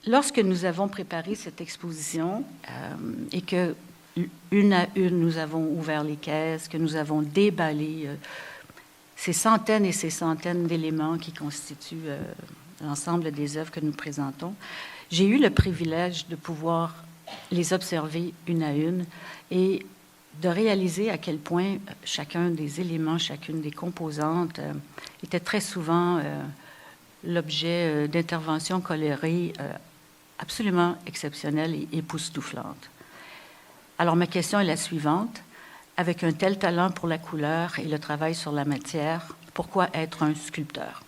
lorsque nous avons préparé cette exposition et que, une à une, nous avons ouvert les caisses, que nous avons déballé ces centaines et ces centaines d'éléments qui constituent l'ensemble des œuvres que nous présentons, j'ai eu le privilège de pouvoir les observer une à une et de réaliser à quel point chacun des éléments, chacune des composantes était très souvent l'objet d'interventions colorées absolument exceptionnelles et époustouflantes. Alors, ma question est la suivante. Avec un tel talent pour la couleur et le travail sur la matière, pourquoi être un sculpteur?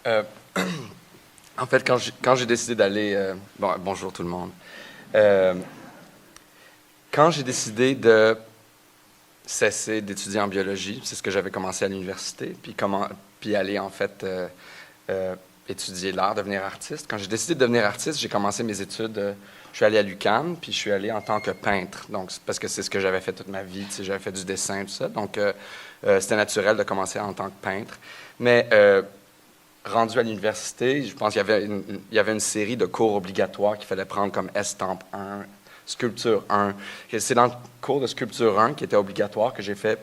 En fait, quand j'ai décidé d'aller... bonjour tout le monde. Quand j'ai décidé de cesser d'étudier en biologie, c'est ce que j'avais commencé à l'université, puis aller en fait étudier l'art, devenir artiste. Quand j'ai décidé de devenir artiste, j'ai commencé mes études... je suis allé à l'UQAM, puis je suis allé en tant que peintre. Donc, parce que c'est ce que j'avais fait toute ma vie. Tu sais, j'avais fait du dessin, tout ça. Donc, c'était naturel de commencer en tant que peintre. Mais rendu à l'université, je pense qu'il y avait une série de cours obligatoires qu'il fallait prendre comme Estampe 1, Sculpture 1. C'est dans le cours de Sculpture 1 qui était obligatoire que j'ai fait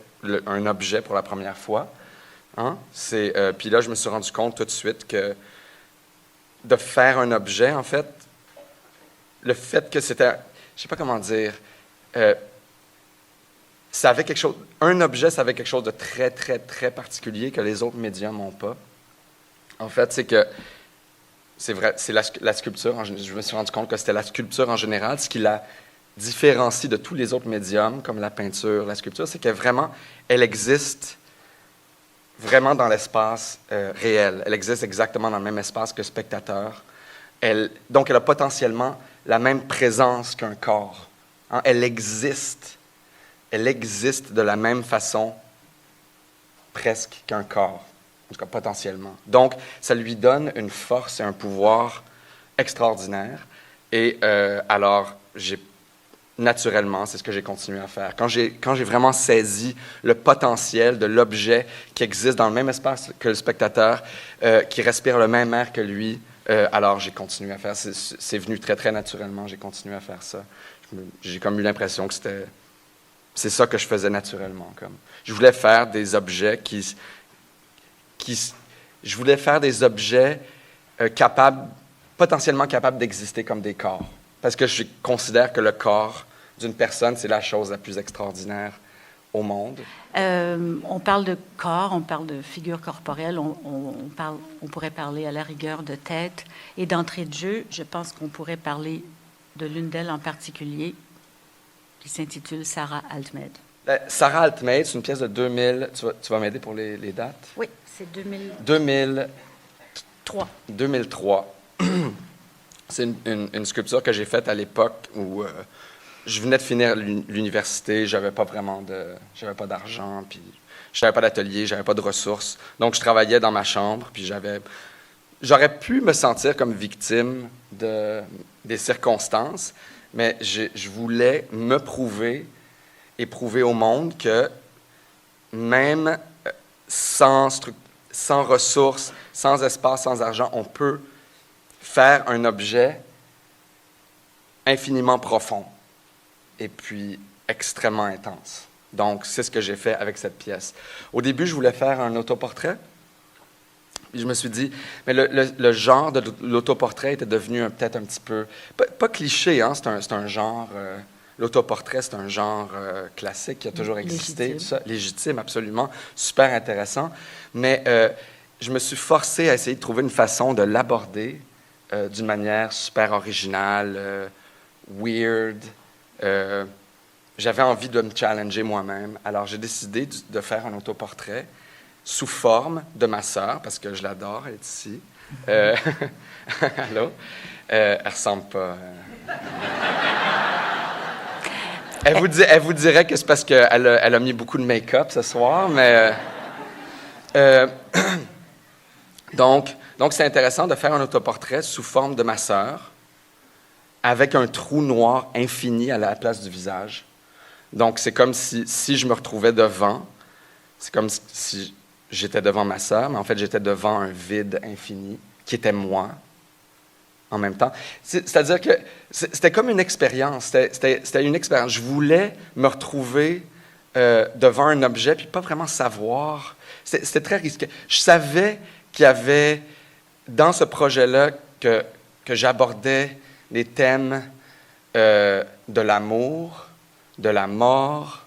un objet pour la première fois. Hein? Puis là, je me suis rendu compte tout de suite que de faire un objet, en fait, le fait que c'était, je sais pas comment dire, ça avait quelque chose, un objet, ça avait quelque chose de très, très, très particulier que les autres médiums n'ont pas. En fait, c'est que, c'est vrai, c'est la sculpture, je me suis rendu compte que c'était la sculpture en général, ce qui la différencie de tous les autres médiums, comme la peinture, la sculpture, c'est que vraiment, elle existe vraiment dans l'espace réel. Elle existe exactement dans le même espace que le spectateur. Donc, elle a potentiellement la même présence qu'un corps. Hein? Elle existe de la même façon presque qu'un corps, en tout cas potentiellement. Donc, ça lui donne une force et un pouvoir extraordinaire. Et alors, naturellement, c'est ce que j'ai continué à faire. Quand j'ai vraiment saisi le potentiel de l'objet qui existe dans le même espace que le spectateur, qui respire le même air que lui, alors j'ai continué à faire. C'est venu très, très naturellement. J'ai continué à faire ça. J'ai comme eu l'impression que c'est ça que je faisais naturellement. Comme. Je voulais faire des objets je voulais faire des objets potentiellement capables d'exister comme des corps. Parce que je considère que le corps d'une personne, c'est la chose la plus extraordinaire au monde. On parle de corps, on parle de figure corporelle, on pourrait parler à la rigueur de tête. Et d'entrée de jeu, je pense qu'on pourrait parler de l'une d'elles en particulier, qui s'intitule Sarah Altmed. Sarah Altmed, c'est une pièce de 2000. Tu vas m'aider pour les dates? Oui, c'est 2003. 2003. C'est une sculpture que j'ai faite à l'époque où je venais de finir l'université, j'avais pas d'argent, puis j'avais pas d'atelier, j'avais pas de ressources. Donc, je travaillais dans ma chambre, puis j'aurais pu me sentir comme victime des circonstances, mais je voulais me prouver et prouver au monde que même sans ressources, sans espace, sans argent, on peut faire un objet infiniment profond et puis extrêmement intense. Donc, c'est ce que j'ai fait avec cette pièce. Au début, je voulais faire un autoportrait. Puis je me suis dit, mais le genre de l'autoportrait était devenu peut-être un petit peu... Pas cliché, hein? C'est un genre... l'autoportrait, c'est un genre classique qui a toujours existé. Légitime. Tout ça, légitime, absolument. Super intéressant. Mais je me suis forcé à essayer de trouver une façon de l'aborder d'une manière super originale, weird. J'avais envie de me challenger moi-même. Alors, j'ai décidé de faire un autoportrait sous forme de ma sœur, parce que je l'adore, elle est ici. Allô? Elle ressemble pas. Elle vous dirait que c'est parce qu'elle a mis beaucoup de make-up ce soir, mais... Donc, c'est intéressant de faire un autoportrait sous forme de ma sœur, avec un trou noir infini à la place du visage. Donc, c'est comme si je me retrouvais devant, c'est comme si j'étais devant ma sœur, mais en fait, j'étais devant un vide infini, qui était moi. en même temps. C'est-à-dire que c'était comme une expérience. C'était une expérience. Je voulais me retrouver devant un objet puis pas vraiment savoir. C'était très risqué. Je savais qu'il y avait, dans ce projet-là, que j'abordais les thèmes de l'amour, de la mort,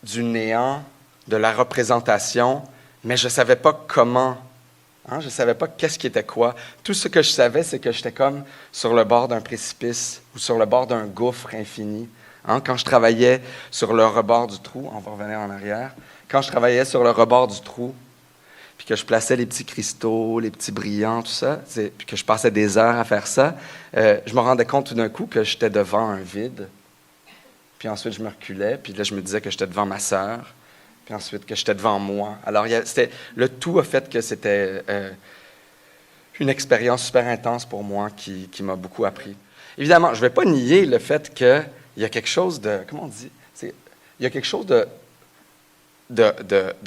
du néant, de la représentation, mais je ne savais pas comment. Je ne savais pas qu'est-ce qui était quoi. Tout ce que je savais, c'est que j'étais comme sur le bord d'un précipice ou sur le bord d'un gouffre infini. Quand je travaillais sur le rebord du trou, on va revenir en arrière, quand je travaillais sur le rebord du trou, puis que je plaçais les petits cristaux, les petits brillants, tout ça, puis que je passais des heures à faire ça, je me rendais compte tout d'un coup que j'étais devant un vide. Puis ensuite, je me reculais, puis là, je me disais que j'étais devant ma sœur, puis ensuite que j'étais devant moi. Alors, le tout a fait que c'était une expérience super intense pour moi qui m'a beaucoup appris. Évidemment, je ne vais pas nier le fait qu'il y a quelque chose de... Comment on dit? Il y a quelque chose de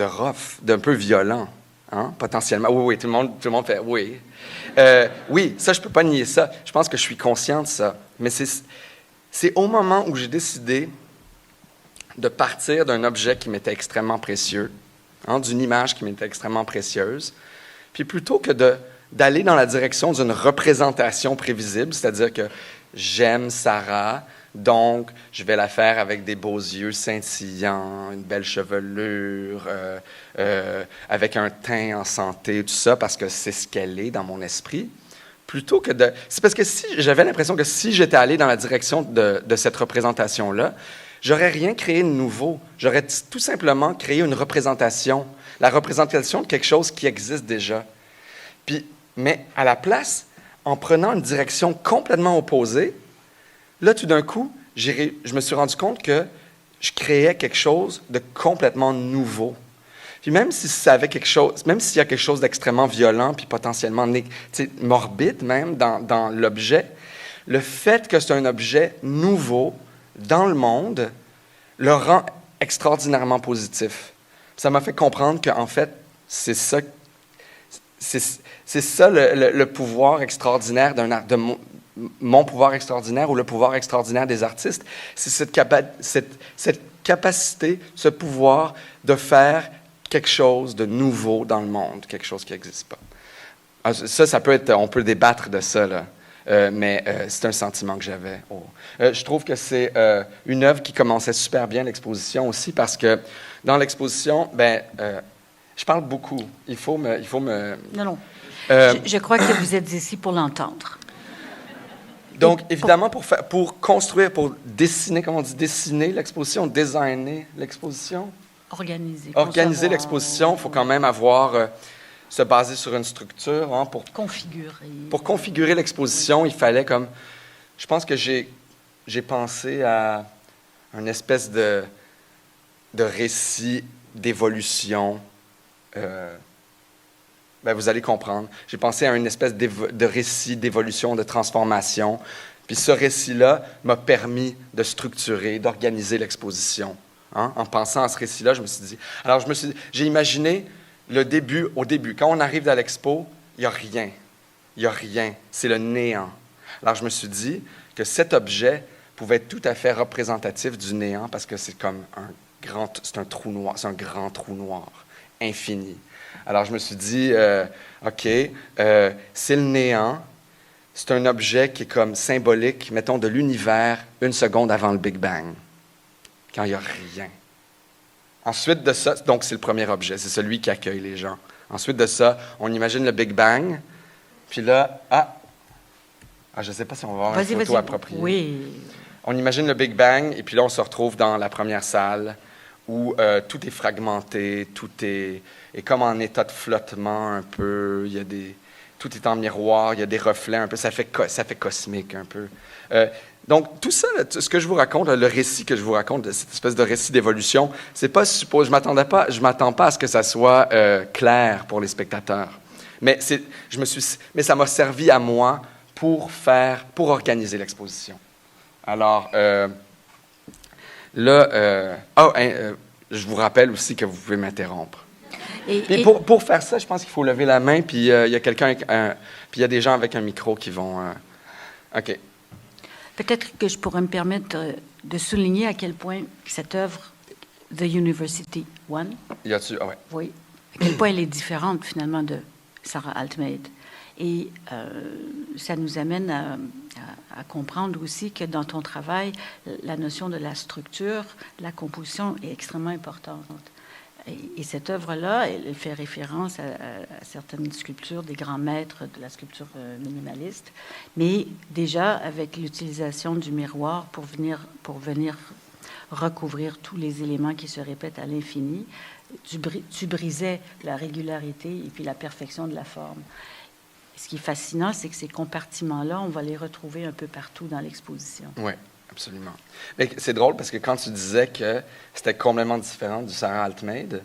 rough, d'un peu violent, potentiellement. Oui, tout le monde fait oui. Oui, ça, je ne peux pas nier ça. Je pense que je suis conscient de ça. Mais c'est au moment où j'ai décidé de partir d'un objet qui m'était extrêmement précieux, d'une image qui m'était extrêmement précieuse, puis plutôt que d'aller dans la direction d'une représentation prévisible, c'est-à-dire que j'aime Sarah, donc je vais la faire avec des beaux yeux scintillants, une belle chevelure, avec un teint en santé, tout ça, parce que c'est ce qu'elle est dans mon esprit. Plutôt que de... C'est parce que j'avais l'impression que si j'étais allé dans la direction de cette représentation-là, j'aurais rien créé de nouveau. J'aurais tout simplement créé une représentation, la représentation de quelque chose qui existe déjà. Mais à la place, en prenant une direction complètement opposée, là, tout d'un coup, je me suis rendu compte que je créais quelque chose de complètement nouveau. Puis même si ça avait quelque chose, même s'il y a quelque chose d'extrêmement violent puis potentiellement morbide même dans l'objet, le fait que c'est un objet nouveau dans le monde le rend extraordinairement positif. Ça m'a fait comprendre qu'en fait, c'est ça le pouvoir extraordinaire de mon pouvoir extraordinaire ou le pouvoir extraordinaire des artistes. C'est cette capacité, ce pouvoir de faire quelque chose de nouveau dans le monde, quelque chose qui n'existe pas. Ça peut être, on peut débattre de ça, là. Mais c'est un sentiment que j'avais. Je trouve que c'est une œuvre qui commençait super bien l'exposition aussi parce que dans l'exposition, je parle beaucoup. Il faut me... Non. Je crois que vous êtes ici pour l'entendre. Donc, évidemment, pour construire, pour dessiner, comment on dit, dessiner l'exposition, designer l'exposition. Organiser l'exposition, il faut quand même se baser sur une structure. Pour configurer l'exposition, il fallait comme... Je pense que j'ai pensé à une espèce de récit d'évolution. Vous allez comprendre. J'ai pensé à une espèce de récit d'évolution, de transformation. Puis ce récit-là m'a permis de structurer, d'organiser l'exposition. En pensant à ce récit-là, je me suis dit... Alors, j'ai imaginé au début. Quand on arrive dans l'expo, il n'y a rien. Il n'y a rien. C'est le néant. Alors, je me suis dit que cet objet pouvait être tout à fait représentatif du néant parce que c'est comme c'est un trou noir, c'est un grand trou noir, infini. Alors, je me suis dit, OK, c'est le néant. C'est un objet qui est comme symbolique, mettons, de l'univers 1 seconde avant le Big Bang, quand il n'y a rien. Ensuite de ça, donc c'est le premier objet, c'est celui qui accueille les gens. Ensuite de ça, on imagine le Big Bang, puis là, je ne sais pas si on va avoir une photo appropriée. Oui. On imagine le Big Bang, et puis là, on se retrouve dans la première salle, où tout est fragmenté, tout est comme en état de flottement un peu, tout est en miroir, il y a des reflets un peu, ça fait cosmique un peu. Donc, tout ça, ce que je vous raconte, le récit que je vous raconte, cette espèce de récit d'évolution, c'est pas je m'attends pas à ce que ça soit clair pour les spectateurs. Mais ça m'a servi à moi pour organiser l'exposition. Alors, là, je vous rappelle aussi que vous pouvez m'interrompre. Puis pour faire ça, je pense qu'il faut lever la main, puis il y a quelqu'un, puis il y a des gens avec un micro qui vont... OK. Peut-être que je pourrais me permettre de souligner à quel point cette œuvre, The University One, Y a-tu... Ah ouais. oui, à quel point elle est différente finalement de Sarah Altmeid. Et ça nous amène à comprendre aussi que dans ton travail, la notion de la structure, de la composition est extrêmement importante. Et cette œuvre-là, elle fait référence à certaines sculptures des grands maîtres de la sculpture minimaliste, mais déjà avec l'utilisation du miroir pour venir recouvrir tous les éléments qui se répètent à l'infini, tu brisais la régularité et puis la perfection de la forme. Ce qui est fascinant, c'est que ces compartiments-là, on va les retrouver un peu partout dans l'exposition. Oui, absolument. Mais c'est drôle parce que quand tu disais que c'était complètement différent du Sarah Altmeid,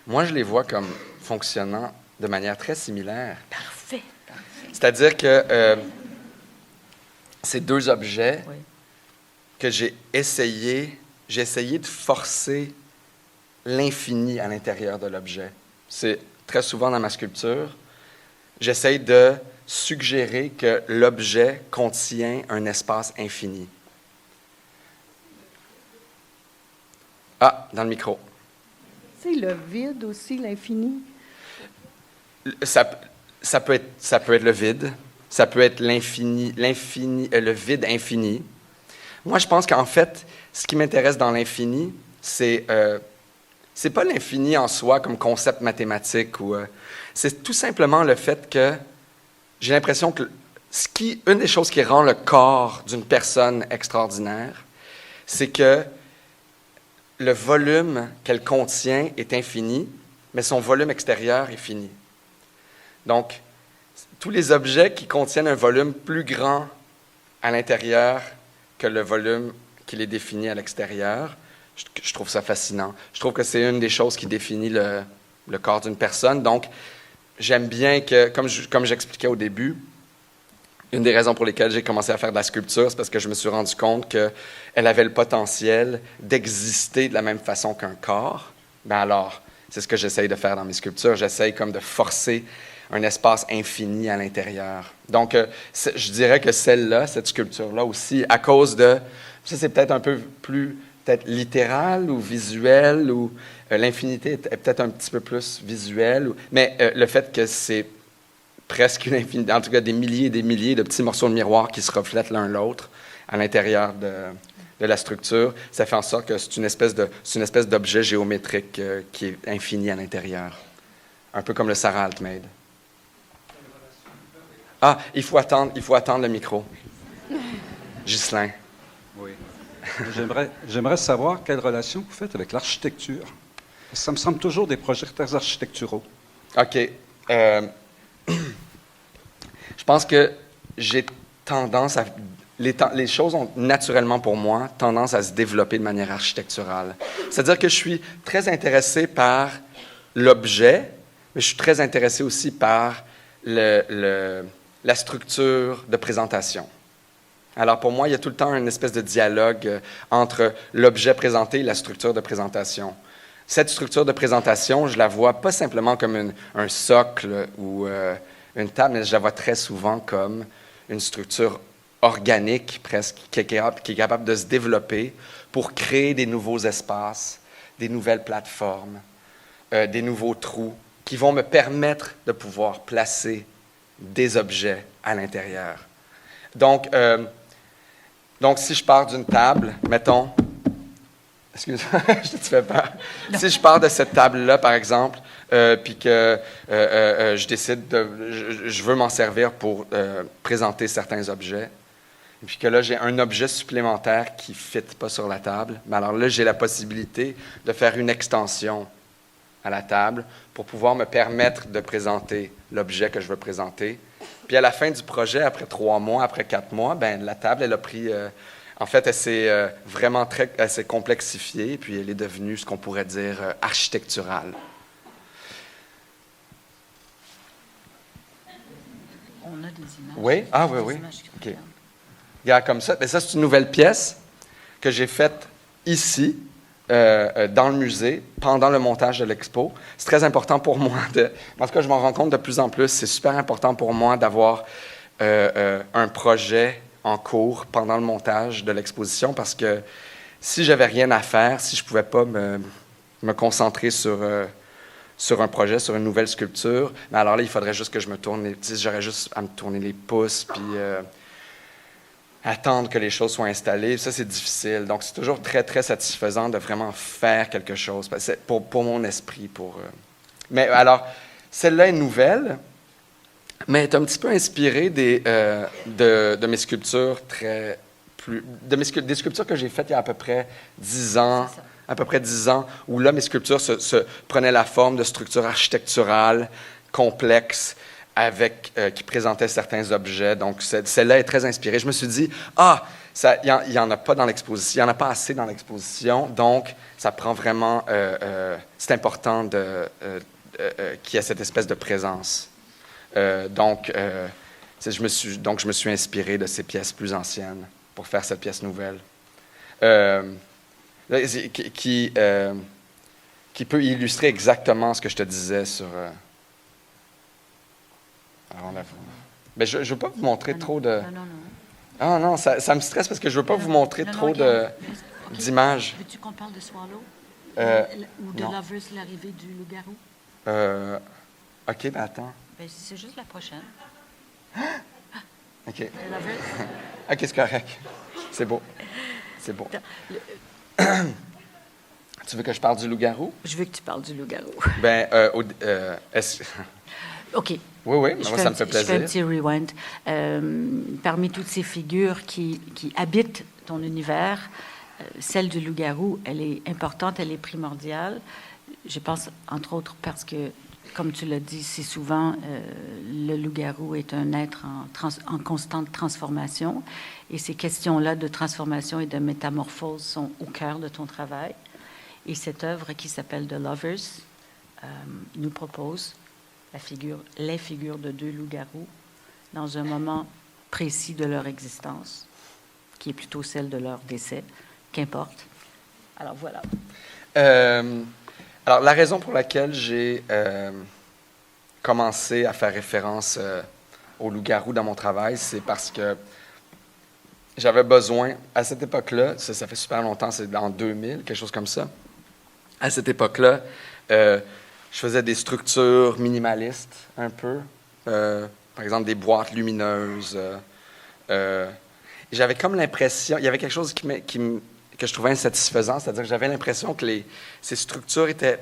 moi, je les vois comme fonctionnant de manière très similaire. Parfait. C'est-à-dire que ces deux objets Oui. que j'ai essayé de forcer l'infini à l'intérieur de l'objet. C'est très souvent dans ma sculpture, j'essaye de suggérer que l'objet contient un espace infini. Ah, dans le micro. C'est le vide aussi, l'infini. Ça peut être le vide, ça peut être l'infini, le vide infini. Moi, je pense qu'en fait, ce qui m'intéresse dans l'infini, c'est pas l'infini en soi comme concept mathématique ou c'est tout simplement le fait que j'ai l'impression que une des choses qui rend le corps d'une personne extraordinaire, c'est que le volume qu'elle contient est infini, mais son volume extérieur est fini. Donc, tous les objets qui contiennent un volume plus grand à l'intérieur que le volume qui les définit à l'extérieur, je trouve ça fascinant. Je trouve que c'est une des choses qui définit le corps d'une personne. Donc, j'aime bien que, comme j'expliquais au début, une des raisons pour lesquelles j'ai commencé à faire de la sculpture, c'est parce que je me suis rendu compte qu'elle avait le potentiel d'exister de la même façon qu'un corps. Ben alors, c'est ce que j'essaye de faire dans mes sculptures. J'essaye comme de forcer un espace infini à l'intérieur. Donc, je dirais que celle-là, cette sculpture-là aussi, à cause de... Ça, c'est peut-être un peu plus peut-être littéral ou visuel, ou l'infinité est peut-être un petit peu plus visuelle. Mais le fait que c'est presque une infinité, en tout cas des milliers et des milliers de petits morceaux de miroir qui se reflètent l'un l'autre à l'intérieur de la structure, ça fait en sorte que c'est une espèce d'objet géométrique qui est infini à l'intérieur. Un peu comme le Sarah Altmeid. Ah, il faut attendre le micro. Ghislain. Oui. J'aimerais savoir quelle relation vous faites avec l'architecture. Ça me semble toujours des projets très architecturaux. OK. Je pense que j'ai tendance à... Les choses ont naturellement, pour moi, tendance à se développer de manière architecturale. C'est-à-dire que je suis très intéressé par l'objet, mais je suis très intéressé aussi par la structure de présentation. Alors, pour moi, il y a tout le temps une espèce de dialogue entre l'objet présenté et la structure de présentation. Cette structure de présentation, je la vois pas simplement comme un socle ou une table, mais je la vois très souvent comme une structure organique, presque, qui est capable de se développer pour créer des nouveaux espaces, des nouvelles plateformes, des nouveaux trous qui vont me permettre de pouvoir placer des objets à l'intérieur. Donc, si je pars d'une table, mettons... Excuse-moi, je te fais peur. Si je pars de cette table-là, par exemple, puis que je décide je veux m'en servir pour présenter certains objets, et puis que là, j'ai un objet supplémentaire qui ne fit pas sur la table, mais alors là, j'ai la possibilité de faire une extension à la table pour pouvoir me permettre de présenter l'objet que je veux présenter. Puis à la fin du projet, après 3 mois, après 4 mois, ben la table, elle a pris... en fait, elle s'est vraiment elle s'est complexifiée, puis elle est devenue ce qu'on pourrait dire architecturale. On a des images. Oui? Ah oui, oui. OK. Regarde comme ça. Mais ça, c'est une nouvelle pièce que j'ai faite ici, dans le musée pendant le montage de l'expo. C'est très important pour moi. En tout cas, je m'en rends compte de plus en plus. C'est super important pour moi d'avoir un projet en cours pendant le montage de l'exposition parce que si j'avais rien à faire, si je pouvais pas me concentrer sur un projet, sur une nouvelle sculpture, mais alors là, il faudrait juste que je me tourne, j'aurais juste à me tourner les pouces, puis attendre que les choses soient installées. Ça, c'est difficile. Donc, c'est toujours très, très satisfaisant de vraiment faire quelque chose pour mon esprit. Mais alors, celle-là est nouvelle, mais elle est un petit peu inspirée de mes sculptures des sculptures que j'ai faites il y a à peu près 10 ans. À peu près 10 ans, où là, mes sculptures se prenaient la forme de structures architecturales complexes qui présentaient certains objets. Donc, celle-là est très inspirée. Je me suis dit, il n'y en a pas dans l'exposition, il n'y en a pas assez dans l'exposition, donc ça prend vraiment, c'est important qu'il y ait cette espèce de présence. Donc, je me suis inspiré de ces pièces plus anciennes pour faire cette pièce nouvelle. Qui peut illustrer exactement ce que je te disais sur... Alors, mais je ne veux pas vous montrer trop de... Non. Ah non, ça me stresse parce que je ne veux pas vous montrer trop d'images. Veux-tu qu'on parle de Swallow? Ou de non. Lovers, l'arrivée du loup-garou? OK, ben attends. Ben, c'est juste la prochaine. OK. Lovers. OK, c'est correct. C'est beau. C'est beau. Tu veux que je parle du loup-garou? Je veux que tu parles du loup-garou. Ben, OK. Oui, moi, ça me fait plaisir. Je fais un petit rewind. Parmi toutes ces figures qui habitent ton univers, celle du loup-garou, elle est importante, elle est primordiale. Je pense, entre autres, parce que, comme tu l'as dit si souvent, le loup-garou est un être en constante transformation. Et ces questions-là de transformation et de métamorphose sont au cœur de ton travail. Et cette œuvre qui s'appelle The Lovers nous propose les figures de deux loups-garous dans un moment précis de leur existence, qui est plutôt celle de leur décès, qu'importe. Alors voilà. Alors la raison pour laquelle j'ai commencé à faire référence au loup-garou dans mon travail, c'est parce que j'avais besoin, à cette époque-là, ça fait super longtemps, c'est en 2000, quelque chose comme ça. À cette époque-là, je faisais des structures minimalistes, un peu. Par exemple, des boîtes lumineuses. J'avais comme l'impression... Il y avait quelque chose que je trouvais insatisfaisant, c'est-à-dire que j'avais l'impression que ces structures étaient...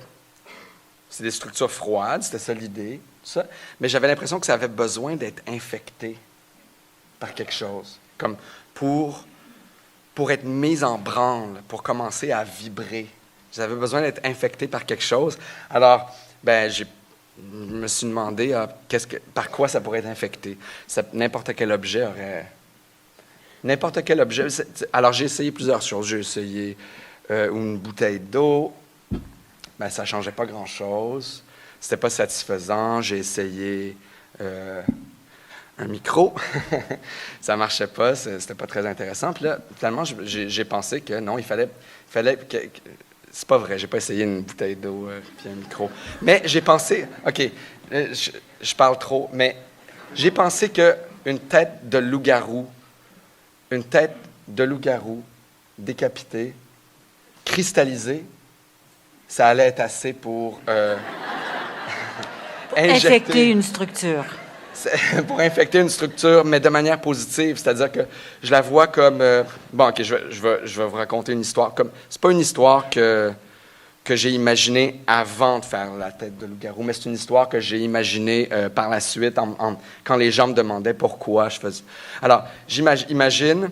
C'est des structures froides, c'était ça l'idée, tout ça. Mais j'avais l'impression que ça avait besoin d'être infecté par quelque chose. Comme pour être mise en branle, pour commencer à vibrer. J'avais besoin d'être infecté par quelque chose. Alors, je me suis demandé par quoi ça pourrait être infecté. N'importe quel objet aurait... N'importe quel objet... Alors, j'ai essayé plusieurs choses. J'ai essayé une bouteille d'eau. Ça ne changeait pas grand-chose. C'était pas satisfaisant. J'ai essayé... un micro, ça marchait pas, c'était pas très intéressant. Puis là, finalement, j'ai pensé que non, il fallait que... C'est pas vrai, j'ai pas essayé une bouteille d'eau puis un micro. Mais j'ai pensé, OK, je parle trop, mais j'ai pensé qu'une tête de loup-garou décapitée, cristallisée, ça allait être assez pour Infecter une structure. Pour infecter une structure, mais de manière positive. C'est-à-dire que je la vois comme... OK, je vais vous raconter une histoire. C'est pas une histoire que j'ai imaginée avant de faire la tête de loup-garou, mais c'est une histoire que j'ai imaginée par la suite quand les gens me demandaient pourquoi je faisais... Alors, imagine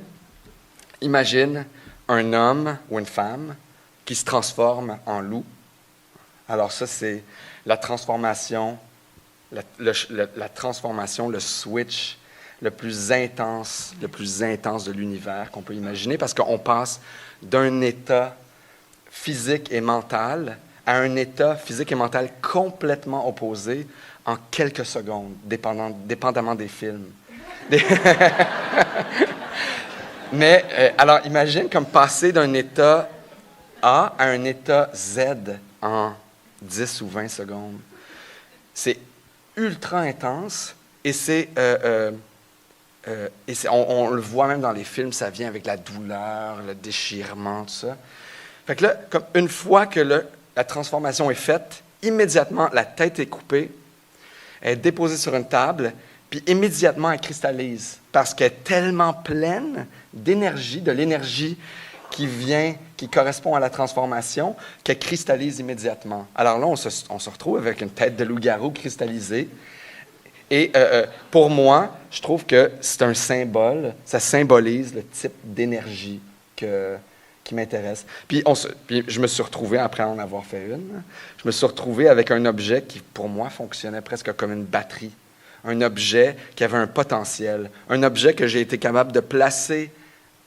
un homme ou une femme qui se transforme en loup. Alors ça, c'est la transformation... La transformation, le switch le plus intense de l'univers qu'on peut imaginer, parce qu'on passe d'un état physique et mental à un état physique et mental complètement opposé en quelques secondes, dépendamment des films. Mais, alors, imagine comme passer d'un état A à un état Z en 10 ou 20 secondes. C'est ultra intense et on le voit même dans les films, ça vient avec la douleur, le déchirement, tout ça. Fait que là, comme une fois que la transformation est faite, immédiatement, la tête est coupée, elle est déposée sur une table, puis immédiatement, elle cristallise parce qu'elle est tellement pleine d'énergie, de l'énergie qui correspond à la transformation, qu'elle cristallise immédiatement. Alors là, on se retrouve avec une tête de loup-garou cristallisée. Et pour moi, je trouve que c'est un symbole, ça symbolise le type d'énergie qui m'intéresse. Puis je me suis retrouvé, après en avoir fait une, je me suis retrouvé avec un objet qui, pour moi, fonctionnait presque comme une batterie. Un objet qui avait un potentiel. Un objet que j'ai été capable de placer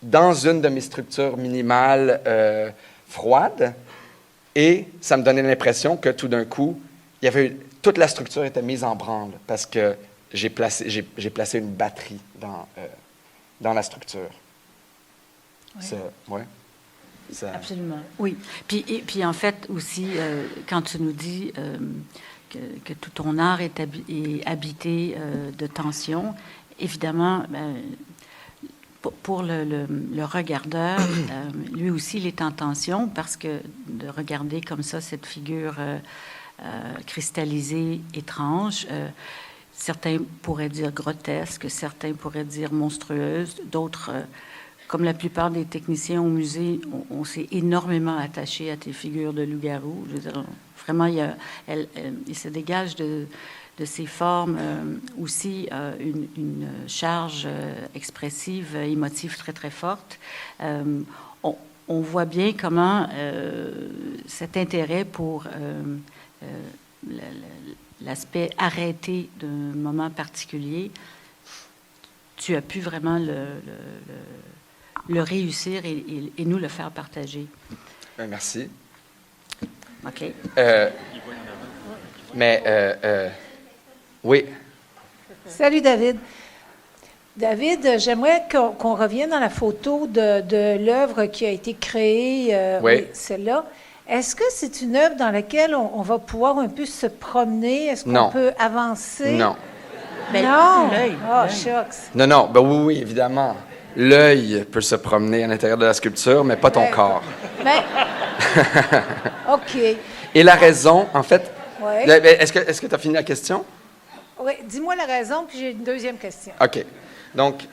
dans une de mes structures minimales froides. Et ça me donnait l'impression que tout d'un coup, toute la structure était mise en branle parce que j'ai placé une batterie dans la structure. Oui. Ça... Absolument, oui. Puis en fait aussi, quand tu nous dis que tout ton art est habité de tension, évidemment, pour le regardeur, lui aussi, il est en tension parce que de regarder comme ça cette figure cristallisée, étrange, certains pourraient dire grotesque, certains pourraient dire monstrueuse, d'autres... Comme la plupart des techniciens au musée, on s'est énormément attaché à tes figures de loup-garou. Je veux dire, vraiment, il se dégage de ces formes aussi une charge expressive, émotive très, très forte. On voit bien comment cet intérêt pour l'aspect arrêté d'un moment particulier, tu as pu vraiment le réussir et nous le faire partager. Merci. OK. Oui. Salut, David. David, j'aimerais qu'on revienne dans la photo de l'œuvre qui a été créée, oui. Celle-là. Est-ce que c'est une œuvre dans laquelle on va pouvoir un peu se promener? Est-ce qu'on peut avancer? Non. Non? L'œil. Oh, shucks. Non, ben oui, évidemment. L'œil peut se promener à l'intérieur de la sculpture, mais pas ton corps. Mais, OK. Et la raison, en fait... Ouais. Est-ce que tu as fini la question? Oui, dis-moi la raison, puis j'ai une deuxième question. OK. Donc,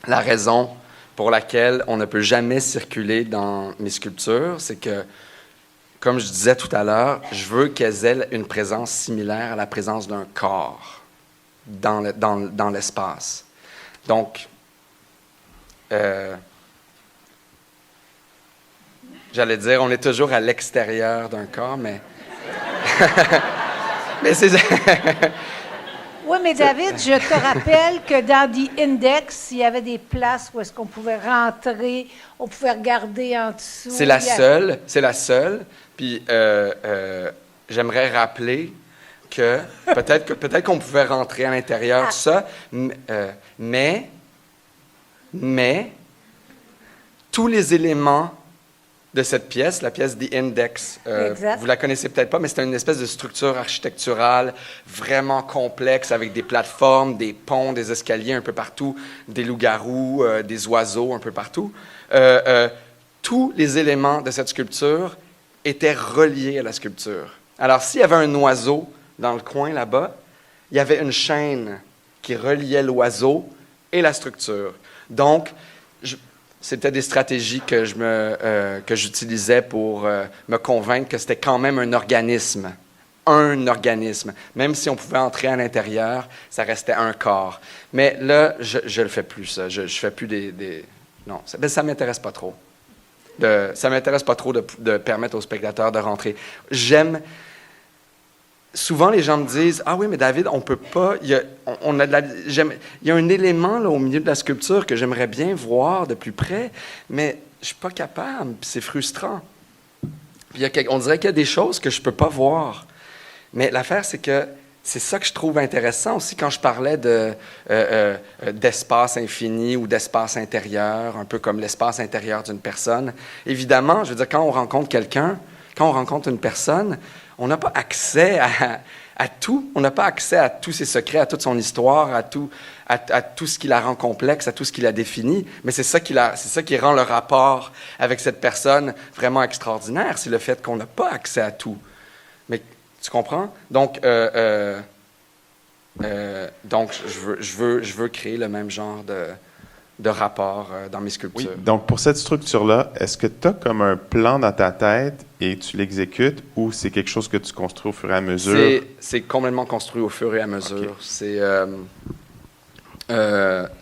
la raison pour laquelle on ne peut jamais circuler dans mes sculptures, c'est que, comme je disais tout à l'heure, je veux qu'elles aient une présence similaire à la présence d'un corps dans l'espace. Donc, j'allais dire, on est toujours à l'extérieur d'un corps, mais... mais c'est... Oui, mais David, je te rappelle que dans The Index, il y avait des places où est-ce qu'on pouvait rentrer, on pouvait regarder en dessous. C'est la seule. Puis j'aimerais rappeler que peut-être qu'on pouvait rentrer à l'intérieur de ça, mais tous les éléments de cette pièce, la pièce The Index, vous la connaissez peut-être pas, mais c'est une espèce de structure architecturale vraiment complexe avec des plateformes, des ponts, des escaliers un peu partout, des loups-garous, des oiseaux un peu partout. Tous les éléments de cette sculpture étaient reliés à la sculpture. Alors, s'il y avait un oiseau dans le coin là-bas, il y avait une chaîne qui reliait l'oiseau et la structure. Donc, c'était des stratégies que j'utilisais pour me convaincre que c'était quand même un organisme. Même si on pouvait entrer à l'intérieur, ça restait un corps. Mais là, je le fais plus, ça. Je fais plus non, ça m'intéresse pas trop. Ça m'intéresse pas trop de permettre aux spectateurs de rentrer. Souvent, les gens me disent « Ah oui, mais David, on peut pas... Il y a un élément là, au milieu de la sculpture que j'aimerais bien voir de plus près, mais je suis pas capable, puis c'est frustrant. » Puis on dirait qu'il y a des choses que je peux pas voir. Mais l'affaire, c'est que c'est ça que je trouve intéressant aussi quand je parlais d'espace infini ou d'espace intérieur, un peu comme l'espace intérieur d'une personne. Évidemment, je veux dire, quand on rencontre quelqu'un, quand on rencontre une personne, on n'a pas accès à tout. On n'a pas accès à tous ses secrets, à toute son histoire, à tout ce qui la rend complexe, à tout ce qui la définit. Mais c'est ça qui rend le rapport avec cette personne vraiment extraordinaire. C'est le fait qu'on n'a pas accès à tout. Mais tu comprends? Donc je veux créer le même genre de rapport dans mes sculptures. Oui. Donc, pour cette structure-là, est-ce que tu as comme un plan dans ta tête et tu l'exécutes ou c'est quelque chose que tu construis au fur et à mesure? C'est complètement construit au fur et à mesure. Okay.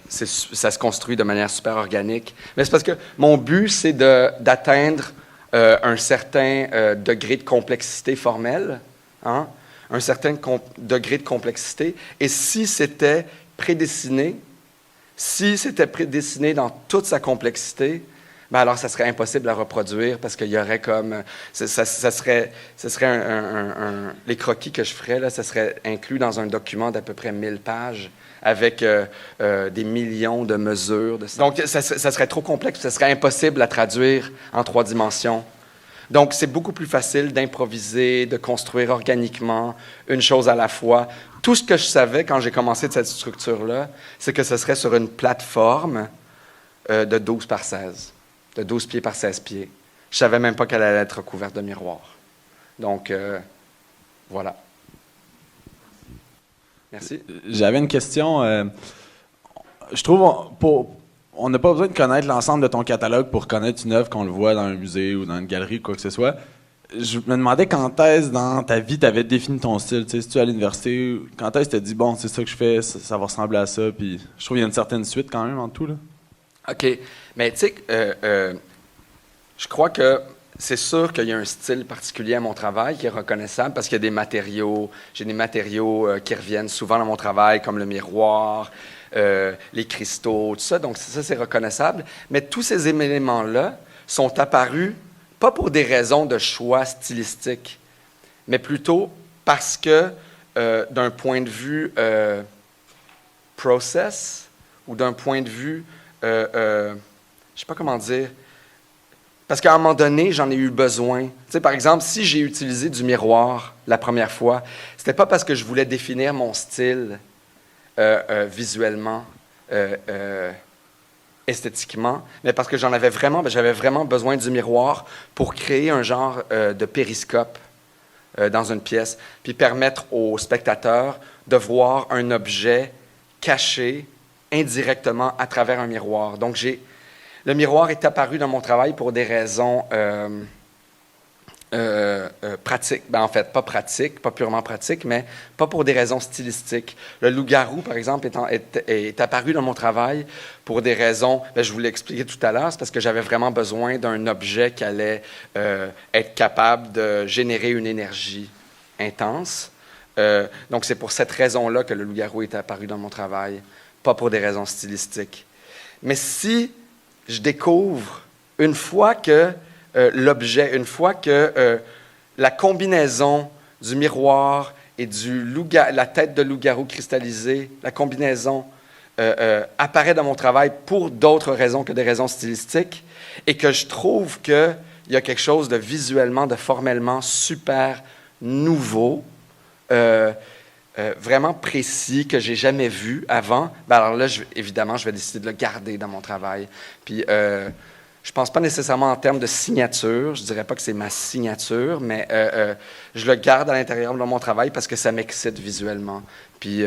Ça se construit de manière super organique. Mais c'est parce que mon but, c'est d'atteindre un certain degré de complexité formelle, hein? Un certain degré de complexité. Et si c'était prédestiné dans toute sa complexité, ben alors ça serait impossible à reproduire parce qu'il y aurait comme... ça serait les croquis que je ferais, là, ça serait inclus dans un document d'à peu près 1000 pages avec des millions de mesures. Donc, ça serait trop complexe, ça serait impossible à traduire en 3 dimensions. Donc, c'est beaucoup plus facile d'improviser, de construire organiquement, une chose à la fois. Tout ce que je savais quand j'ai commencé de cette structure-là, c'est que ce serait sur une plateforme de 12 par 16, de 12 pieds par 16 pieds. Je ne savais même pas qu'elle allait être recouverte de miroirs. Donc, voilà. Merci. J'avais une question. Je trouve, on n'a pas besoin de connaître l'ensemble de ton catalogue pour connaître une œuvre qu'on le voit dans un musée ou dans une galerie ou quoi que ce soit. Je me demandais quand est-ce dans ta vie tu avais défini ton style. Si tu es à l'université, quand est-ce que tu t'es dit, bon, c'est ça que je fais, ça va ressembler à ça. Puis je trouve qu'il y a une certaine suite quand même en tout. Là. OK. Mais tu sais, je crois que c'est sûr qu'il y a un style particulier à mon travail qui est reconnaissable parce qu'il y a des matériaux, j'ai des matériaux qui reviennent souvent dans mon travail, comme le miroir, les cristaux, tout ça. Donc, ça, c'est reconnaissable. Mais tous ces éléments-là sont apparus pas pour des raisons de choix stylistique, mais plutôt parce que, d'un point de vue process ou d'un point de vue, je ne sais pas comment dire, parce qu'à un moment donné, j'en ai eu besoin. Tu sais, par exemple, si j'ai utilisé du miroir la première fois, c'était pas parce que je voulais définir mon style visuellement, esthétiquement, mais parce que j'avais vraiment besoin du miroir pour créer un genre de périscope dans une pièce, puis permettre aux spectateurs de voir un objet caché indirectement à travers un miroir. Donc, le miroir est apparu dans mon travail pour des raisons pratiques. Ben, en fait, pas pratiques, pas purement pratiques, mais pas pour des raisons stylistiques. Le loup-garou, par exemple, est apparu dans mon travail pour des raisons, ben, je vous l'ai expliqué tout à l'heure, c'est parce que j'avais vraiment besoin d'un objet qui allait être capable de générer une énergie intense. Donc, c'est pour cette raison-là que le loup-garou est apparu dans mon travail, pas pour des raisons stylistiques. Mais si je découvre, une fois que la combinaison du miroir et la tête de loup-garou cristallisée, la combinaison apparaît dans mon travail pour d'autres raisons que des raisons stylistiques, et que je trouve qu'il y a quelque chose de visuellement, de formellement super nouveau, vraiment précis, que j'ai jamais vu avant, ben alors là, évidemment, je vais décider de le garder dans mon travail. Puis, je pense pas nécessairement en termes de signature, je dirais pas que c'est ma signature, mais je le garde à l'intérieur de mon travail parce que ça m'excite visuellement. Puis,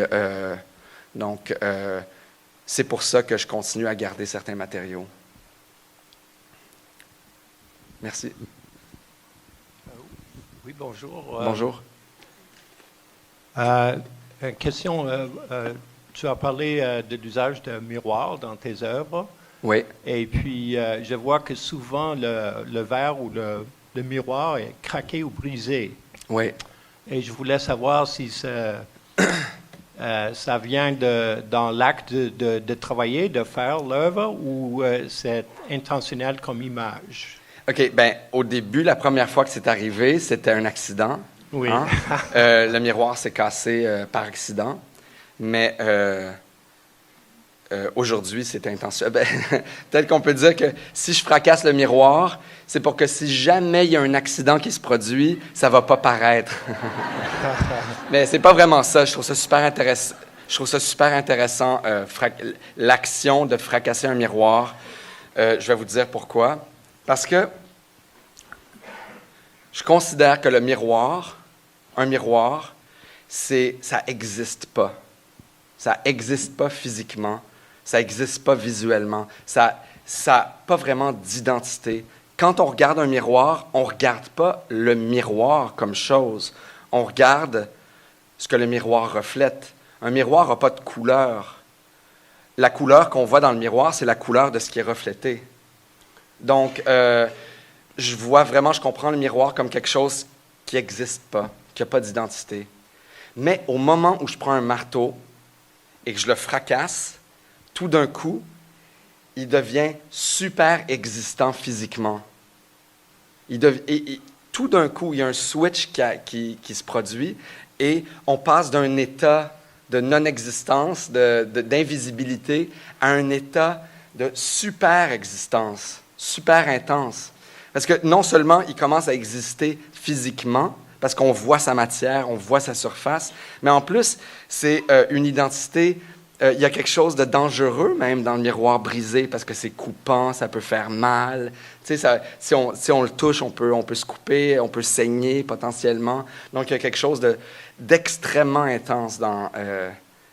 donc, c'est pour ça que je continue à garder certains matériaux. Merci. Oui, bonjour. Bonjour. Question, tu as parlé de l'usage de miroirs dans tes œuvres. Oui. Et puis, je vois que souvent, le verre ou le miroir est craqué ou brisé. Oui. Et je voulais savoir si ça vient dans l'acte de travailler, de faire l'œuvre, ou c'est intentionnel comme image? OK. Bien, au début, la première fois que c'est arrivé, c'était un accident. Oui. Hein? Le miroir s'est cassé par accident, mais aujourd'hui, c'est intentionnel. Ben, peut-être qu'on peut dire que si je fracasse le miroir, c'est pour que si jamais il y a un accident qui se produit, ça ne va pas paraître. Mais c'est pas vraiment ça. Je trouve ça super intéressant. Je trouve ça super intéressant, l'action de fracasser un miroir. Je vais vous dire pourquoi. Parce que je considère que un miroir, ça n'existe pas. Ça n'existe pas physiquement. Ça n'existe pas visuellement. Ça n'a pas vraiment d'identité. Quand on regarde un miroir, on ne regarde pas le miroir comme chose. On regarde ce que le miroir reflète. Un miroir n'a pas de couleur. La couleur qu'on voit dans le miroir, c'est la couleur de ce qui est reflété. Donc, je comprends le miroir comme quelque chose qui n'existe pas, qui n'a pas d'identité. Mais au moment où je prends un marteau et que je le fracasse, tout d'un coup, il devient super existant physiquement. Tout d'un coup, il y a un switch qui se produit et on passe d'un état de non-existence, d'invisibilité, à un état de super existence, super intense. Parce que non seulement il commence à exister physiquement, parce qu'on voit sa matière, on voit sa surface, mais en plus, c'est une identité. Il y a quelque chose de dangereux même dans le miroir brisé, parce que c'est coupant, ça peut faire mal. Tu sais, si on le touche, on peut se couper, on peut saigner potentiellement. Donc, il y a quelque chose d'extrêmement intense dans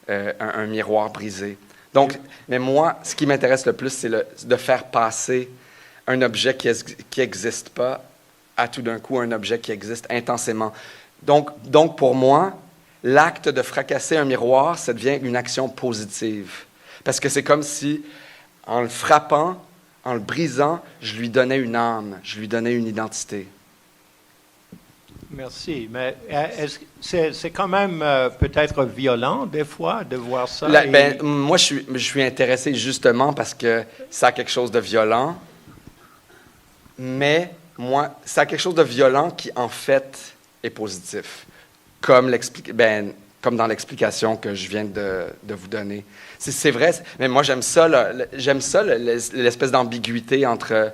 un miroir brisé. Donc, mais moi, ce qui m'intéresse le plus, c'est de faire passer un objet qui n'existe pas à tout d'un coup un objet qui existe intensément. Donc pour moi, l'acte de fracasser un miroir, ça devient une action positive. Parce que c'est comme si, en le frappant, en le brisant, je lui donnais une âme, je lui donnais une identité. Merci. Mais c'est quand même peut-être violent, des fois, de voir ça. Moi, je suis intéressé justement parce que ça a quelque chose de violent. Mais moi, ça a quelque chose de violent qui, en fait, est positif. Comme dans l'explication que je viens de vous donner. C'est vrai, mais moi, j'aime ça l'espèce d'ambiguïté entre...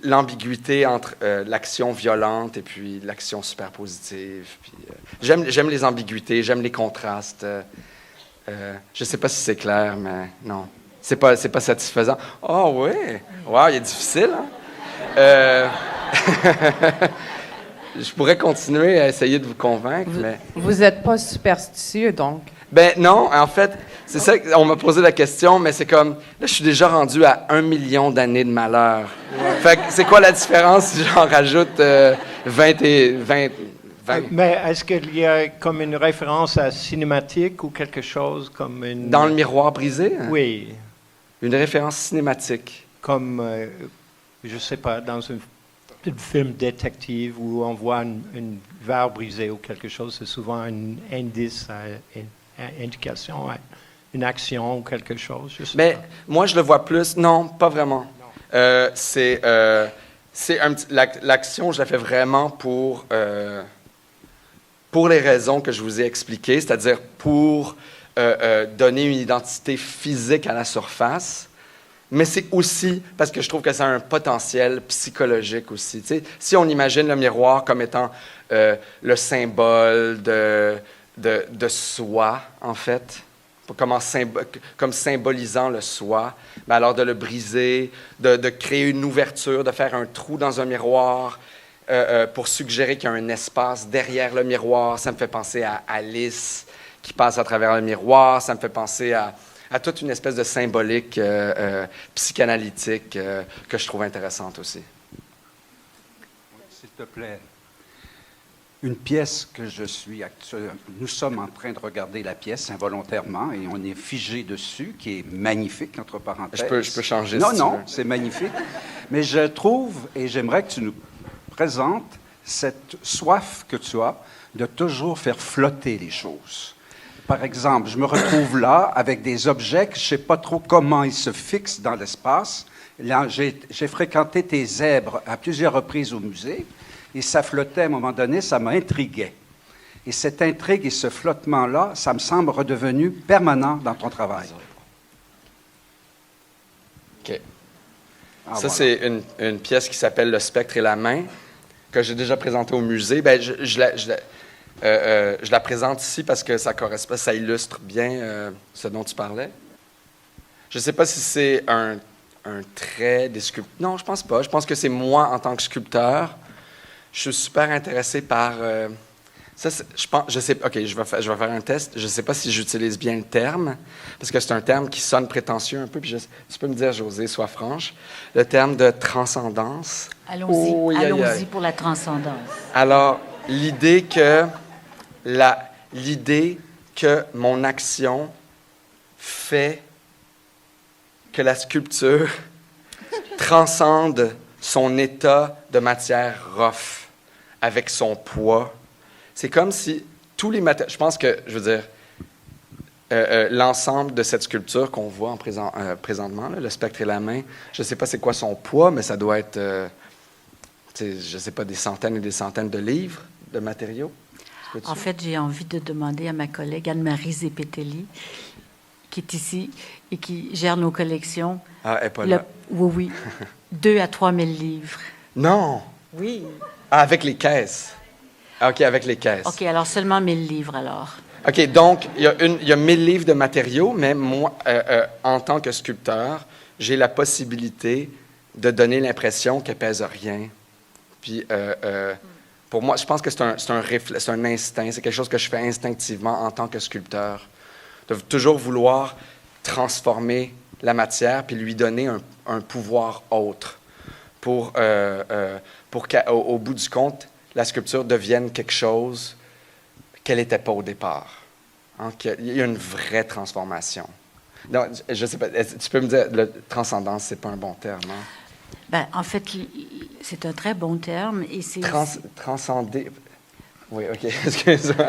l'ambiguïté entre l'action violente et puis l'action super positive. Puis, j'aime les ambiguïtés, j'aime les contrastes. Je ne sais pas si c'est clair, mais non. C'est pas satisfaisant. Ah oui! Wow, il est difficile, hein? Je pourrais continuer à essayer de vous convaincre, mais... Vous n'êtes pas superstitieux, donc? Ben non, en fait, c'est ça, on m'a posé la question, mais c'est comme, là, je suis déjà rendu à 1 million d'années de malheur. Ouais. Fait que c'est quoi la différence si j'en rajoute 20 et 20... Mais est-ce qu'il y a comme une référence à cinématique ou quelque chose comme une... Dans le miroir brisé? Oui. Une référence cinématique. Comme, je ne sais pas, dans un film détective où on voit une verre brisé ou quelque chose, c'est souvent un indice, une indication, une action ou quelque chose. Je sais pas. Moi, je le vois plus... Non, pas vraiment. L'action, je la fais vraiment pour les raisons que je vous ai expliquées, c'est-à-dire pour donner une identité physique à la surface, mais c'est aussi parce que je trouve que ça a un potentiel psychologique aussi. Tu sais, si on imagine le miroir comme étant le symbole de soi, en fait, comme symbolisant le soi, mais alors de le briser, de créer une ouverture, de faire un trou dans un miroir, pour suggérer qu'il y a un espace derrière le miroir. Ça me fait penser à Alice qui passe à travers le miroir. Ça me fait penser à toute une espèce de symbolique psychanalytique que je trouve intéressante aussi. S'il te plaît. Une pièce que nous sommes en train de regarder la pièce involontairement et on est figé dessus, qui est magnifique, entre parenthèses. Je peux changer Non, si non, tu veux. c'est magnifique. Mais je trouve, et j'aimerais que tu nous présentes cette soif que tu as de toujours faire flotter les choses. Par exemple, je me retrouve là avec des objets que je ne sais pas trop comment ils se fixent dans l'espace. Là, j'ai fréquenté tes zèbres à plusieurs reprises au musée. et ça flottait à un moment donné, ça m'intriguait. Et cette intrigue et ce flottement-là, ça me semble redevenu permanent dans ton travail. OK. Ah, Ça, voilà. c'est une pièce qui s'appelle Le spectre et la main, que j'ai déjà présentée au musée. Ben, je la présente ici parce que ça correspond, ça illustre bien ce dont tu parlais. Je ne sais pas si c'est un trait des sculpteurs. Non, je pense pas. Je pense que c'est moi en tant que sculpteur. Je suis super intéressé par... ça, je pense, je sais, OK, je vais faire un test. Je ne sais pas si j'utilise bien le terme, parce que c'est un terme qui sonne prétentieux un peu. Puis tu peux me dire, José, sois franche, le terme de transcendance. Allons-y, Oh, aïe, aïe, allons-y aïe. pour la transcendance. Alors, l'idée que mon action fait que la sculpture transcende son état de matière rough avec son poids. C'est comme si tous les matériaux... Je pense que, je veux dire, l'ensemble de cette sculpture qu'on voit présentement, là, le spectre et la main, je ne sais pas c'est quoi son poids, mais ça doit être, je ne sais pas, des centaines et des centaines de livres de matériaux. Peux-tu? En fait, j'ai envie de demander à ma collègue Anne-Marie Zepetelli, qui est ici et qui gère nos collections. Ah, elle n'est pas là. Oui, 2 à 3 000 livres. Non! Oui. Ah, avec les caisses. Ah, OK, avec les caisses. OK, alors seulement 1000 livres, alors. OK, donc, il y a 1000 livres de matériaux, mais moi, en tant que sculpteur, j'ai la possibilité de donner l'impression qu'elle pèse rien. Puis, pour moi, je pense que c'est un instinct, c'est quelque chose que je fais instinctivement en tant que sculpteur, de toujours vouloir transformer la matière puis lui donner un pouvoir autre pour qu'au bout du compte, la sculpture devienne quelque chose qu'elle n'était pas au départ. Hein, qu'il y a une vraie transformation. Donc, je ne sais pas, tu peux me dire, transcendance, ce n'est pas un bon terme, hein? Ben, en fait, c'est un très bon terme et c'est... Transcender... Oui, OK, excuse-moi.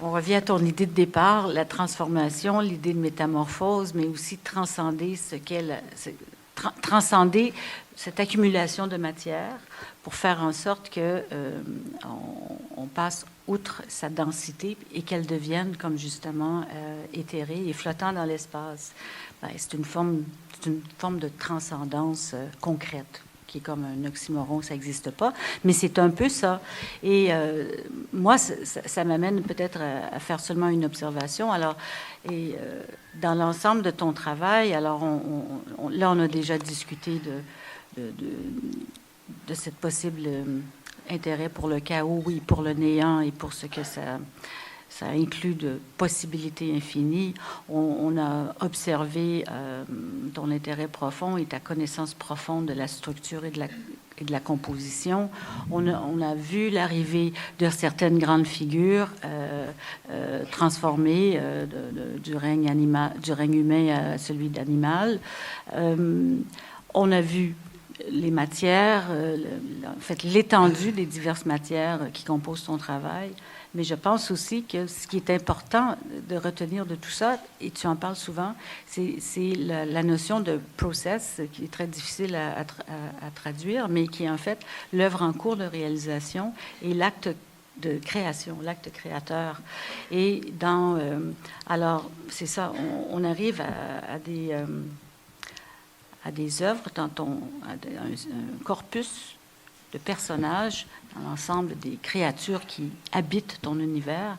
On revient à ton idée de départ, la transformation, l'idée de métamorphose, mais aussi transcender transcender cette accumulation de matière pour faire en sorte que on passe outre sa densité et qu'elle devienne comme justement éthérée et flottant dans l'espace. Ben, c'est une forme de transcendance concrète, qui est comme un oxymoron, ça n'existe pas, mais c'est un peu ça. Et moi, ça m'amène peut-être à faire seulement une observation. Alors, dans l'ensemble de ton travail, alors là, on a déjà discuté de cette possible intérêt pour le chaos, oui, pour le néant et pour ce que ça inclut de possibilités infinies. On a observé ton intérêt profond et ta connaissance profonde de la structure et de la composition. On a vu l'arrivée de certaines grandes figures transformées du règne humain à celui d'animal. On a vu les matières, en fait l'étendue des diverses matières qui composent ton travail. Mais je pense aussi que ce qui est important de retenir de tout ça, et tu en parles souvent, c'est la notion de process, qui est très difficile à traduire, mais qui est en fait l'œuvre en cours de réalisation et l'acte de création, l'acte créateur. Et alors, c'est ça, on arrive à des œuvres, un corpus de personnages, dans l'ensemble des créatures qui habitent ton univers,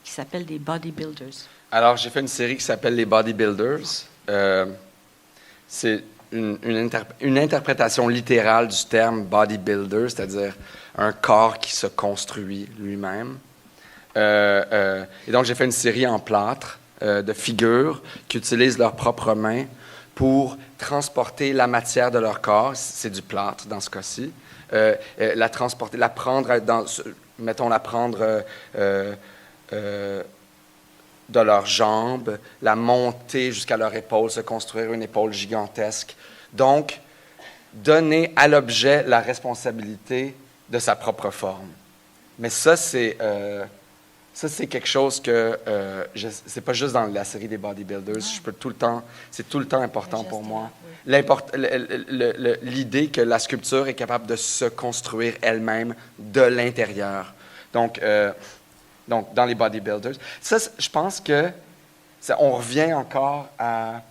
qui s'appellent des bodybuilders. Alors, j'ai fait une série qui s'appelle Les Bodybuilders. C'est une interprétation littérale du terme bodybuilder, c'est-à-dire un corps qui se construit lui-même. Et donc, j'ai fait une série en plâtre de figures qui utilisent leurs propres mains pour transporter la matière de leur corps. C'est du plâtre dans ce cas-ci. La transporter, la prendre de leurs jambes, la monter jusqu'à leur épaule, se construire une épaule gigantesque. Donc, donner à l'objet la responsabilité de sa propre forme. Mais ça, c'est Ça, c'est quelque chose que c'est pas juste dans la série des bodybuilders. Je peux tout le temps, c'est tout le temps important pour moi. L'idée que la sculpture est capable de se construire elle-même de l'intérieur. Donc, dans les bodybuilders. Ça, je pense que on revient encore à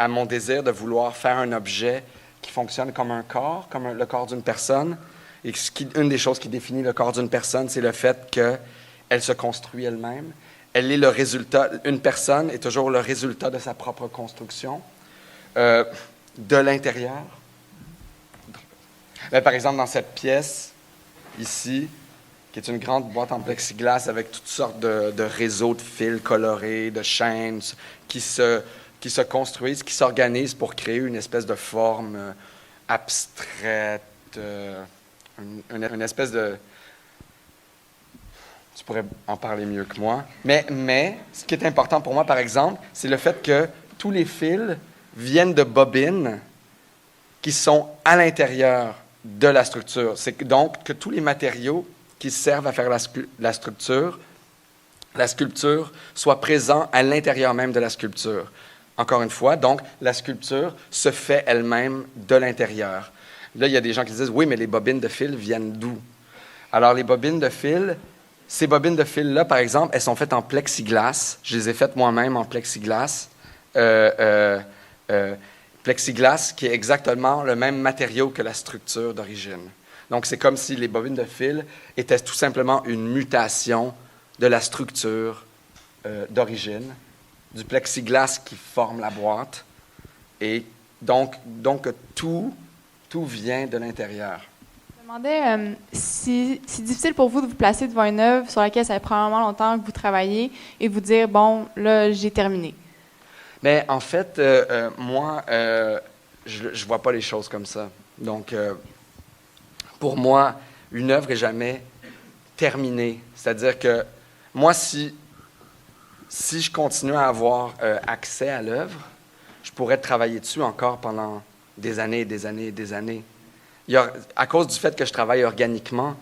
mon désir de vouloir faire un objet qui fonctionne comme un corps, comme le corps d'une personne. Et une des choses qui définit le corps d'une personne, c'est le fait qu'elle se construit elle-même. Elle est le résultat. Une personne est toujours le résultat de sa propre construction, de l'intérieur. Mais par exemple, dans cette pièce, ici, qui est une grande boîte en plexiglas avec toutes sortes de réseaux de fils colorés, de chaînes qui se construisent, qui s'organisent pour créer une espèce de forme abstraite, une espèce de... Tu pourrais en parler mieux que moi. Mais ce qui est important pour moi, par exemple, c'est le fait que tous les fils viennent de bobines qui sont à l'intérieur de la structure. C'est donc que tous les matériaux qui servent à faire la sculpture soient présents à l'intérieur même de la sculpture. Encore une fois, donc, la sculpture se fait elle-même de l'intérieur. Là, il y a des gens qui disent, oui, mais les bobines de fil viennent d'où? Alors, les bobines de fil, ces bobines de fil-là, par exemple, elles sont faites en plexiglas. Je les ai faites moi-même en plexiglas. Plexiglas qui est exactement le même matériau que la structure d'origine. Donc, c'est comme si les bobines de fil étaient tout simplement une mutation de la structure d'origine, du plexiglas qui forme la boîte. Et donc tout vient de l'intérieur. Je me demandais si c'est difficile pour vous de vous placer devant une œuvre sur laquelle ça fait probablement longtemps que vous travaillez et vous dire, bon, là, j'ai terminé. Mais en fait, moi, je vois pas les choses comme ça. Donc, pour moi, une œuvre est jamais terminée. C'est-à-dire que moi, si je continue à avoir accès à l'œuvre, je pourrais travailler dessus encore pendant des années et des années et des années. À cause du fait que je travaille organiquement,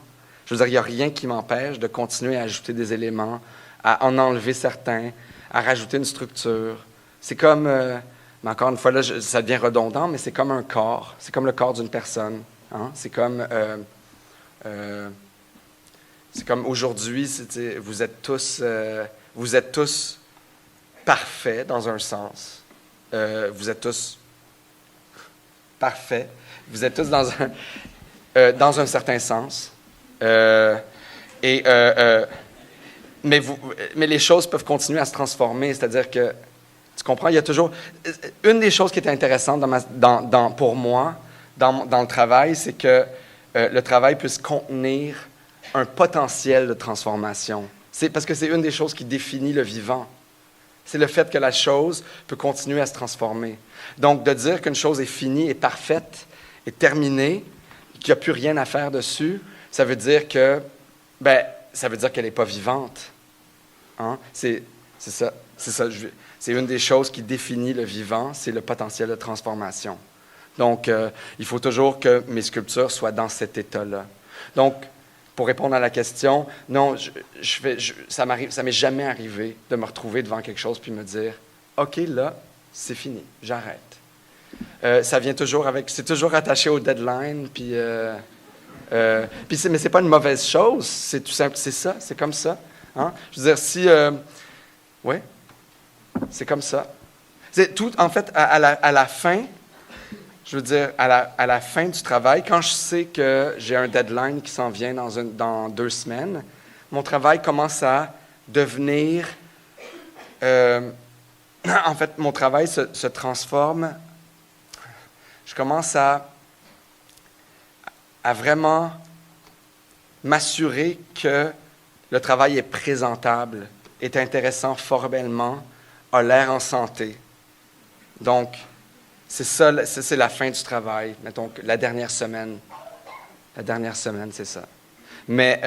je veux dire, il n'y a rien qui m'empêche de continuer à ajouter des éléments, à en enlever certains, à rajouter une structure. C'est comme, mais encore une fois, là, ça devient redondant, mais c'est comme un corps. C'est comme le corps d'une personne. Hein? C'est comme aujourd'hui, vous êtes tous parfaits dans un sens. Vous êtes tous parfaits. Vous êtes tous dans un certain sens. Mais les choses peuvent continuer à se transformer. C'est-à-dire que, tu comprends, il y a toujours... Une des choses qui est intéressante pour moi, dans le travail, c'est que le travail puisse contenir un potentiel de transformation. Parce que c'est une des choses qui définit le vivant. C'est le fait que la chose peut continuer à se transformer. Donc, de dire qu'une chose est finie, est parfaite, est terminée, qu'il n'y a plus rien à faire dessus, ça veut dire que, ça veut dire qu'elle n'est pas vivante. Hein? C'est ça. C'est une des choses qui définit le vivant, c'est le potentiel de transformation. Donc, il faut toujours que mes sculptures soient dans cet état-là. Donc, pour répondre à la question, non, ça m'est jamais arrivé de me retrouver devant quelque chose puis me dire, OK, là, c'est fini, j'arrête. Ça vient toujours c'est toujours attaché au deadline, mais c'est pas une mauvaise chose, c'est tout simple, c'est ça, c'est comme ça. Hein? Je veux dire, oui, c'est comme ça. C'est tout, en fait, à la fin, je veux dire, à la fin du travail, quand je sais que j'ai un deadline qui s'en vient dans 2 semaines, mon travail commence à devenir... en fait, mon travail se transforme. Je commence à vraiment m'assurer que le travail est présentable, est intéressant formellement, a l'air en santé. Donc, c'est ça, c'est la fin du travail. Mettons que la dernière semaine. La dernière semaine, c'est ça. Mais,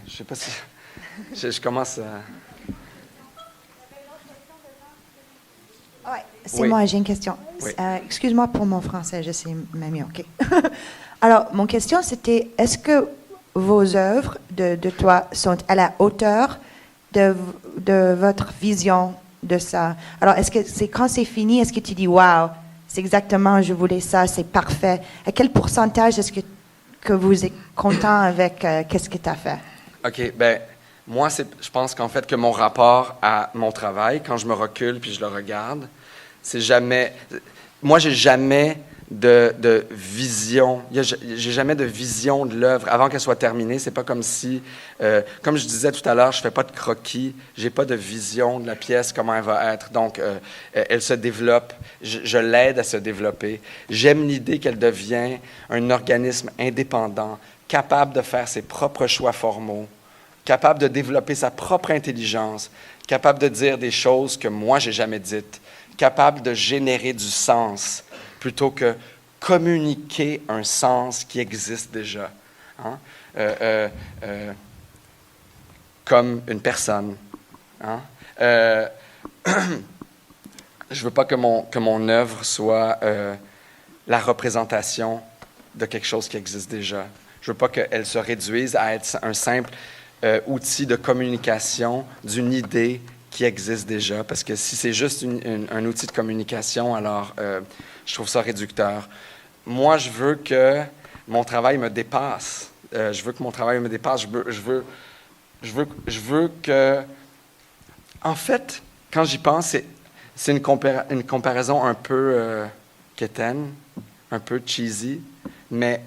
je sais pas si... Je commence à... Oui, c'est Oui. moi, j'ai une question. Oui. Excuse-moi pour mon français, je sais même mieux, OK. Alors, mon question, c'était, est-ce que vos œuvres de toi sont à la hauteur de votre vision de ça? Alors, est-ce que c'est quand c'est fini, est-ce que tu dis, wow, c'est exactement, je voulais ça, c'est parfait? À quel pourcentage est-ce que vous êtes content avec qu'est-ce que tu as fait? OK, ben moi, je pense qu'en fait, que mon rapport à mon travail, quand je me recule puis je le regarde, c'est jamais... Moi, j'ai jamais de vision. J'ai jamais de vision de l'œuvre avant qu'elle soit terminée. C'est pas comme si... comme je disais tout à l'heure, je fais pas de croquis. J'ai pas de vision de la pièce, comment elle va être. Donc, elle se développe. Je l'aide à se développer. J'aime l'idée qu'elle devient un organisme indépendant, capable de faire ses propres choix formaux, capable de développer sa propre intelligence, capable de dire des choses que moi, j'ai jamais dites, capable de générer du sens plutôt que communiquer un sens qui existe déjà. Hein? Comme une personne. Hein? Je veux pas que mon œuvre soit la représentation de quelque chose qui existe déjà. Je veux pas qu'elle se réduise à être un simple outil de communication d'une idée qui existe déjà, parce que si c'est juste un outil de communication, alors je trouve ça réducteur. Moi, je veux que mon travail me dépasse. Je veux que mon travail me dépasse. Je veux que... En fait, quand j'y pense, c'est une comparaison un peu quétaine, un peu cheesy, mais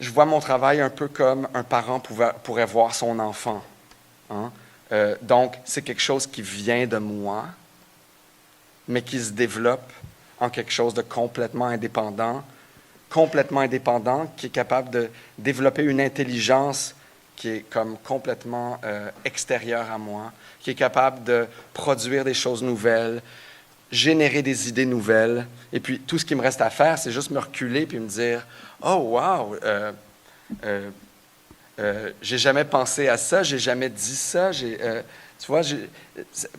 je vois mon travail un peu comme un parent pourrait voir son enfant. Hein? Donc, c'est quelque chose qui vient de moi, mais qui se développe en quelque chose de complètement indépendant, qui est capable de développer une intelligence qui est comme complètement extérieure à moi, qui est capable de produire des choses nouvelles, générer des idées nouvelles. Et puis, tout ce qui me reste à faire, c'est juste me reculer puis me dire « Oh, wow! J'ai jamais pensé à ça, j'ai jamais dit ça. » Tu vois,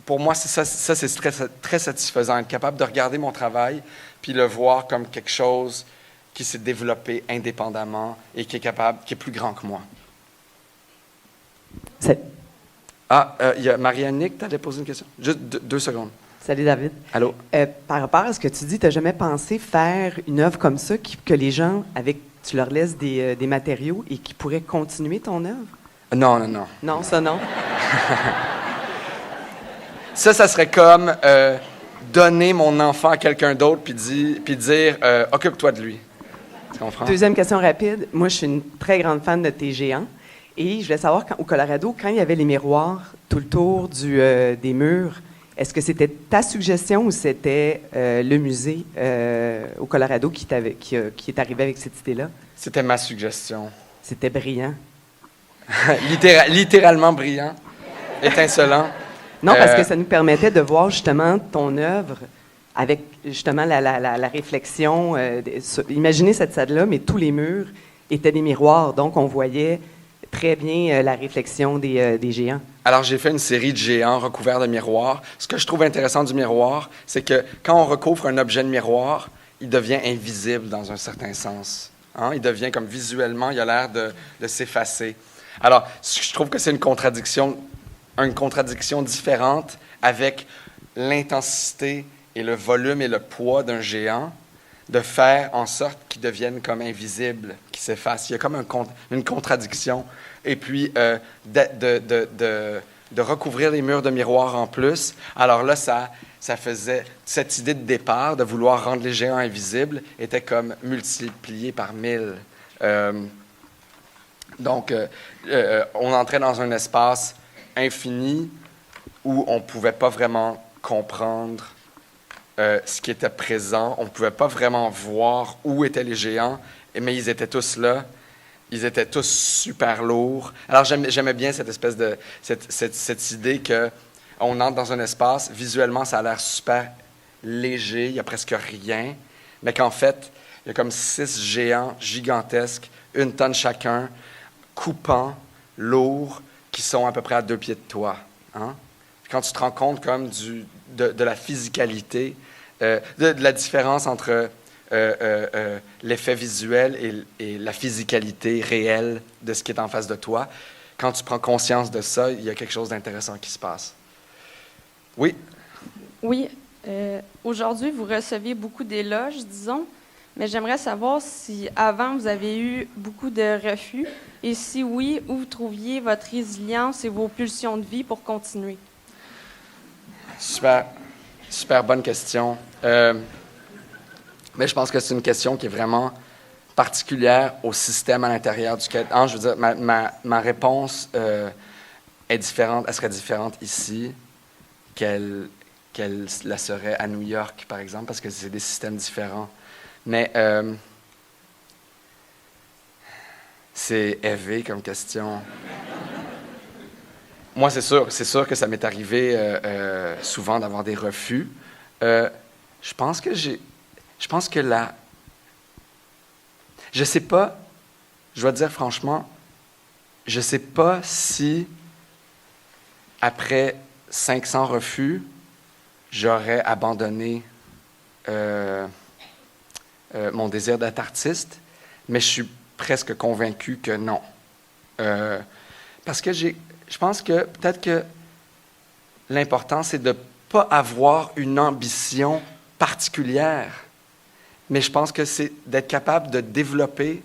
pour moi, ça c'est très, très satisfaisant, être capable de regarder mon travail puis le voir comme quelque chose qui s'est développé indépendamment et qui est plus grand que moi. Il y a Marie-Annick, tu allais poser une question? Juste 2 secondes. Salut David. Allô? Par rapport à ce que tu dis, tu n'as jamais pensé faire une œuvre comme ça que les gens, tu leur laisses des matériaux et qui pourraient continuer ton œuvre? Non. Non, ça non. Ça serait comme donner mon enfant à quelqu'un d'autre puis dire occupe-toi de lui. Tu comprends? Deuxième question rapide. Moi, je suis une très grande fan de tes géants. Et je voulais savoir, au Colorado, quand il y avait les miroirs tout le tour des murs, est-ce que c'était ta suggestion ou c'était le musée au Colorado qui est arrivé avec cette idée-là? C'était ma suggestion. C'était brillant. Littéralement brillant. Étincelant. Non, parce que ça nous permettait de voir justement ton œuvre avec justement la réflexion. Imaginez cette salle-là, mais tous les murs étaient des miroirs. Donc, on voyait très bien la réflexion des géants. Alors, j'ai fait une série de géants recouverts de miroirs. Ce que je trouve intéressant du miroir, c'est que quand on recouvre un objet de miroir, il devient invisible dans un certain sens. Hein? Il devient comme visuellement, il a l'air de s'effacer. Alors, je trouve que c'est une contradiction différente avec l'intensité et le volume et le poids d'un géant, de faire en sorte qu'il devienne comme invisible, qu'il s'efface. Il y a comme une contradiction. Et puis, de recouvrir les murs de miroir en plus. Alors là, ça faisait... Cette idée de départ, de vouloir rendre les géants invisibles, était comme multipliée par 1000. Donc, on entrait dans un espace infini où on ne pouvait pas vraiment comprendre ce qui était présent. On ne pouvait pas vraiment voir où étaient les géants, mais ils étaient tous là. Ils étaient tous super lourds. Alors, j'aimais bien cette espèce de... cette idée qu'on entre dans un espace, visuellement, ça a l'air super léger, il n'y a presque rien, mais qu'en fait, il y a comme 6 géants gigantesques, 1 tonne chacun, coupants, lourds, qui sont à peu près à 2 pieds de toi. Hein? Quand tu te rends compte comme de la physicalité, de la différence entre l'effet visuel et la physicalité réelle de ce qui est en face de toi. Quand tu prends conscience de ça, il y a quelque chose d'intéressant qui se passe. Oui? Oui. Aujourd'hui, vous receviez beaucoup d'éloges, disons, mais j'aimerais savoir si avant, vous avez eu beaucoup de refus et si oui, où vous trouviez votre résilience et vos pulsions de vie pour continuer. Super, super bonne question. Mais je pense que c'est une question qui est vraiment particulière au système à l'intérieur duquel... je veux dire, ma réponse est différente. Elle serait différente ici qu'elle la serait à New York, par exemple, parce que c'est des systèmes différents. Mais c'est élevé comme question. Moi, c'est sûr que ça m'est arrivé souvent d'avoir des refus. Je pense que je sais pas, je dois dire franchement, je sais pas si après 500 refus, j'aurais abandonné mon désir d'être artiste, mais je suis presque convaincu que non. Parce que je pense que peut-être que l'important, c'est de ne pas avoir une ambition particulière, mais je pense que c'est d'être capable de développer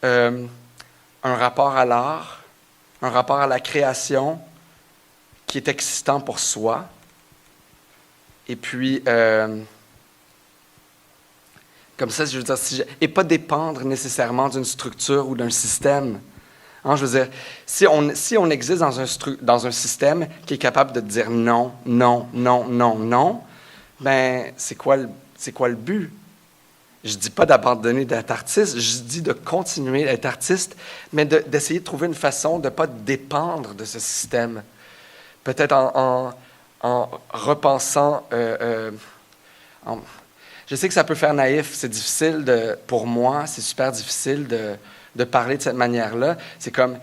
un rapport à l'art, un rapport à la création qui est excitant pour soi, et puis comme ça, je veux dire, et pas dépendre nécessairement d'une structure ou d'un système. Hein, je veux dire, si on existe dans un système qui est capable de dire non, non, non, non, non, ben c'est quoi le but? Je dis pas d'abandonner d'être artiste, je dis de continuer d'être artiste, mais d'essayer de trouver une façon de ne pas dépendre de ce système. Peut-être en repensant... je sais que ça peut faire naïf, c'est difficile pour moi, c'est super difficile de parler de cette manière-là. C'est comme,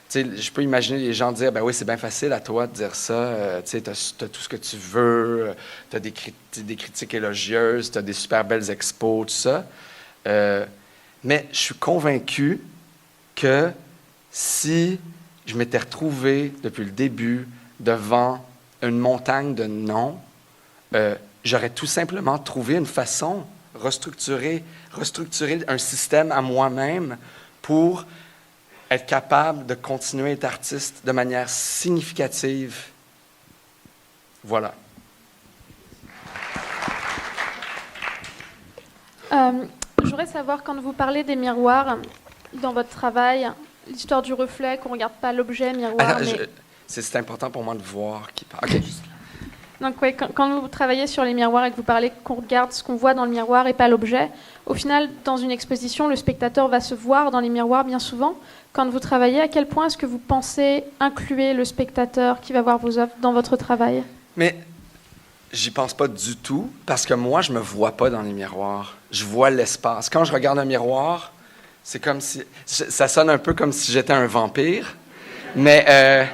tu sais, je peux imaginer les gens dire, ben oui, c'est bien facile à toi de dire ça, tu sais, t'as tout ce que tu veux, t'as des critiques élogieuses, t'as des super belles expos, tout ça. Mais je suis convaincu que si je m'étais retrouvé depuis le début devant une montagne de non, j'aurais tout simplement trouvé une façon, restructurer un système à moi-même pour être capable de continuer à être artiste de manière significative. Voilà. Je voudrais savoir, quand vous parlez des miroirs dans votre travail, l'histoire du reflet, qu'on ne regarde pas l'objet miroir, c'est important pour moi de voir qui parle. Okay. Donc, ouais, quand vous travaillez sur les miroirs et que vous parlez qu'on regarde ce qu'on voit dans le miroir et pas l'objet, au final, dans une exposition, le spectateur va se voir dans les miroirs bien souvent. Quand vous travaillez, à quel point est-ce que vous pensez inclure le spectateur qui va voir vos œuvres dans votre travail? Mais j'y pense pas du tout, parce que moi, je me vois pas dans les miroirs. Je vois l'espace. Quand je regarde un miroir, c'est comme si... Ça sonne un peu comme si j'étais un vampire, mais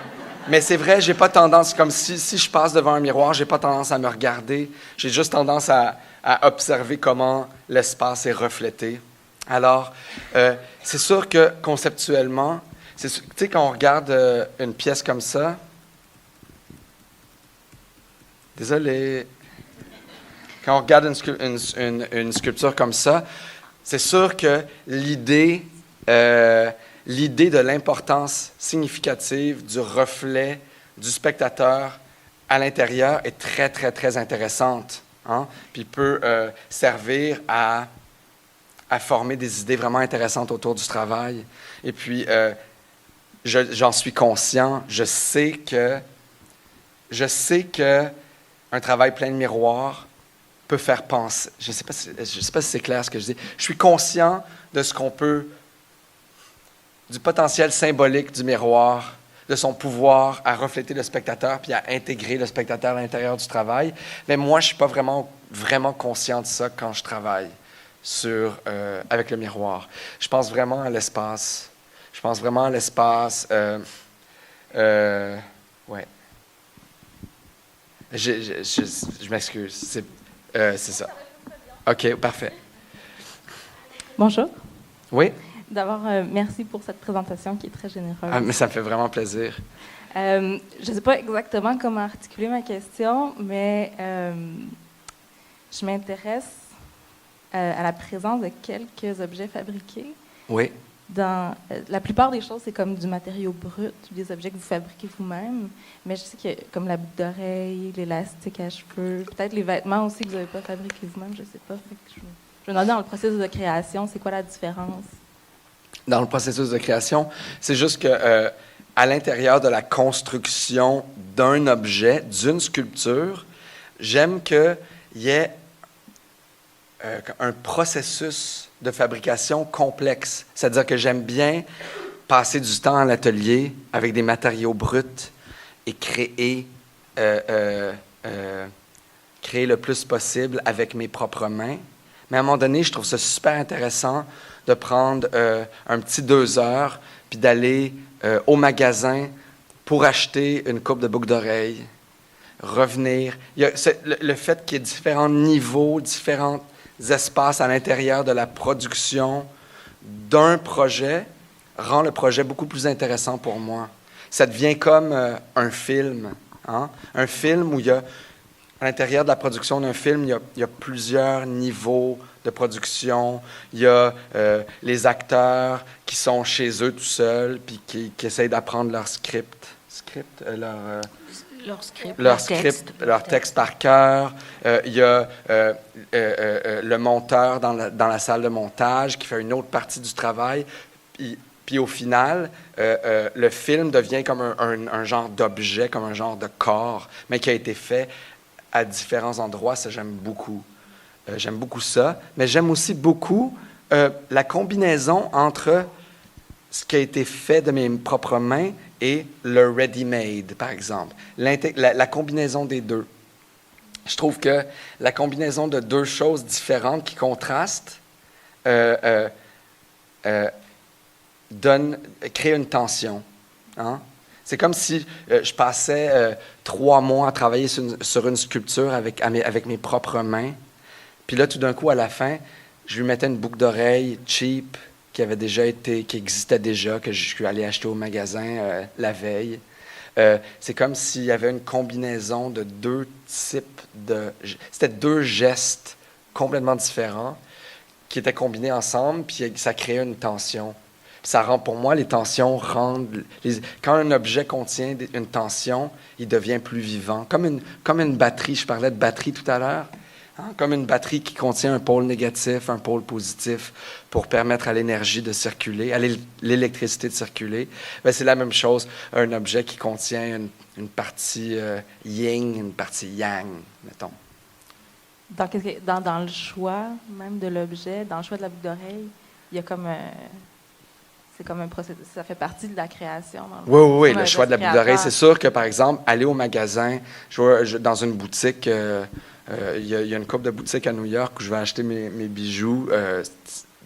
c'est vrai, j'ai pas tendance, comme si je passe devant un miroir, j'ai pas tendance à me regarder. J'ai juste tendance à observer comment l'espace est reflété. Alors, c'est sûr que conceptuellement, tu sais, quand on regarde une pièce comme ça, désolé, quand on regarde une sculpture comme ça, c'est sûr que l'idée de l'importance significative du reflet du spectateur à l'intérieur est très, très, très intéressante. Hein? Puis peut servir à former des idées vraiment intéressantes autour du travail. Et puis, j'en suis conscient. Je sais que un travail plein de miroirs peut faire penser... Je ne sais pas si c'est clair ce que je dis. Je suis conscient de ce qu'on peut... du potentiel symbolique du miroir, de son pouvoir à refléter le spectateur puis à intégrer le spectateur à l'intérieur du travail. Mais moi, je ne suis pas vraiment conscient de ça quand je travaille avec le miroir. Je pense vraiment à l'espace. Ouais. Je m'excuse. C'est ça. OK, parfait. Bonjour. Oui? D'abord, merci pour cette présentation qui est très généreuse. Ah, mais ça me fait vraiment plaisir. Je ne sais pas exactement comment articuler ma question, mais je m'intéresse à la présence de quelques objets fabriqués. Oui. La plupart des choses, c'est comme du matériau brut, des objets que vous fabriquez vous-même. Mais je sais qu'il y a comme la boucle d'oreille, l'élastique à cheveux, peut-être les vêtements aussi que vous n'avez pas fabriqués vous-même, je ne sais pas. Fait que je me demandais dans le processus de création, c'est quoi la différence? Dans le processus de création, c'est juste que à l'intérieur de la construction d'un objet, d'une sculpture, j'aime qu'il y ait un processus de fabrication complexe. C'est-à-dire que j'aime bien passer du temps à l'atelier avec des matériaux bruts et créer le plus possible avec mes propres mains. Mais à un moment donné, je trouve ça super intéressant de prendre un petit 2 heures puis d'aller au magasin pour acheter une coupe de boucles d'oreilles, revenir. Le fait qu'il y ait différents niveaux, différents espaces à l'intérieur de la production d'un projet rend le projet beaucoup plus intéressant pour moi. Ça devient comme un film. Hein? Un film où il y a, à l'intérieur de la production d'un film, il y a plusieurs niveaux de production. Il y a les acteurs qui sont chez eux tout seuls puis qui essayent d'apprendre leur texte par cœur. Il y a le monteur dans la salle de montage qui fait une autre partie du travail. Puis au final, le film devient comme un genre d'objet, comme un genre de corps, mais qui a été fait à différents endroits. Ça, j'aime beaucoup. J'aime beaucoup ça. Mais j'aime aussi beaucoup la combinaison entre ce qui a été fait de mes propres mains et le ready-made, par exemple. La combinaison des deux. Je trouve que la combinaison de deux choses différentes qui contrastent crée une tension. Hein? C'est comme si je passais 3 mois à travailler sur une sculpture avec mes propres mains. Puis là, tout d'un coup, à la fin, je lui mettais une boucle d'oreille cheap qui existait déjà, que je suis allé acheter au magasin la veille. C'est comme s'il y avait une combinaison de 2 types C'était 2 gestes complètement différents qui étaient combinés ensemble, puis ça créait une tension. Puis ça rend, pour moi, les tensions rendent... Quand un objet contient une tension, il devient plus vivant. Comme une batterie, je parlais de batterie tout à l'heure. Hein? Comme une batterie qui contient un pôle négatif, un pôle positif, pour permettre à l'énergie de circuler, à l'électricité de circuler. Bien, c'est la même chose, un objet qui contient une partie yin, une partie yang, mettons. Dans le choix même de l'objet, dans le choix de la boucle d'oreille, il y a comme... c'est comme un processus, ça fait partie de la création. Oui, le choix de la boucle d'oreille. C'est sûr que, par exemple, aller au magasin, dans une boutique, il y a une couple de boutiques à New York où je vais acheter mes bijoux,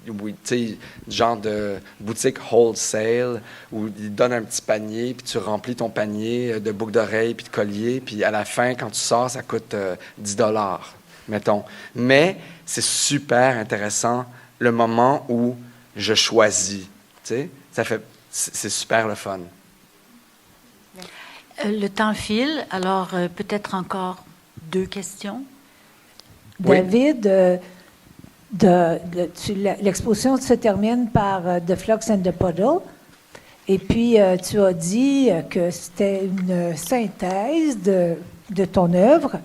tu sais, genre de boutique wholesale, où ils donnent un petit panier, puis tu remplis ton panier de boucles d'oreilles, puis de colliers, puis à la fin, quand tu sors, ça coûte 10$, mettons. Mais c'est super intéressant le moment où je choisis. C'est super le fun. Le temps file, alors peut-être encore 2 questions. David, l'exposition se termine par The Flux and the Puddle. Et puis, tu as dit que c'était une synthèse de ton œuvre.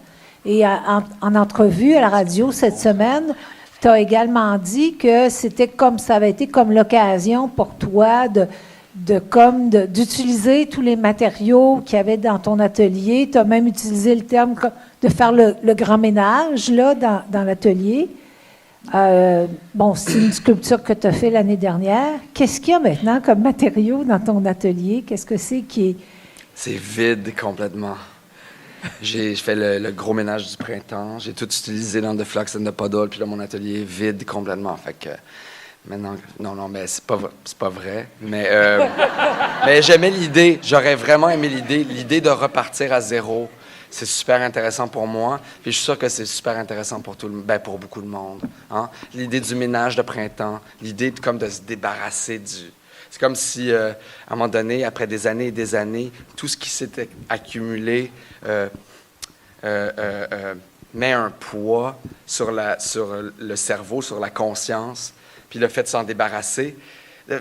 Et en entrevue à la radio cette semaine, tu as également dit que ça avait été comme l'occasion pour toi d'utiliser tous les matériaux qu'il y avait dans ton atelier. Tu as même utilisé le terme de faire le grand ménage là, dans l'atelier. C'est une sculpture que tu as fait l'année dernière. Qu'est-ce qu'il y a maintenant comme matériaux dans ton atelier? Qu'est-ce que c'est qui est... C'est vide complètement. Je fais le gros ménage du printemps. J'ai tout utilisé dans The Flux and the Puddle, puis là, mon atelier est vide complètement. Fait que maintenant, non, mais c'est pas vrai. Mais j'aimais l'idée. J'aurais vraiment aimé l'idée de repartir à zéro. c'est super intéressant pour moi. Puis je suis sûr que c'est super intéressant pour pour beaucoup de monde. Hein? L'idée du ménage de printemps, l'idée de se débarrasser du... C'est comme si, à un moment donné, après des années et des années, tout ce qui s'était accumulé met un poids sur le cerveau, sur la conscience, puis le fait de s'en débarrasser.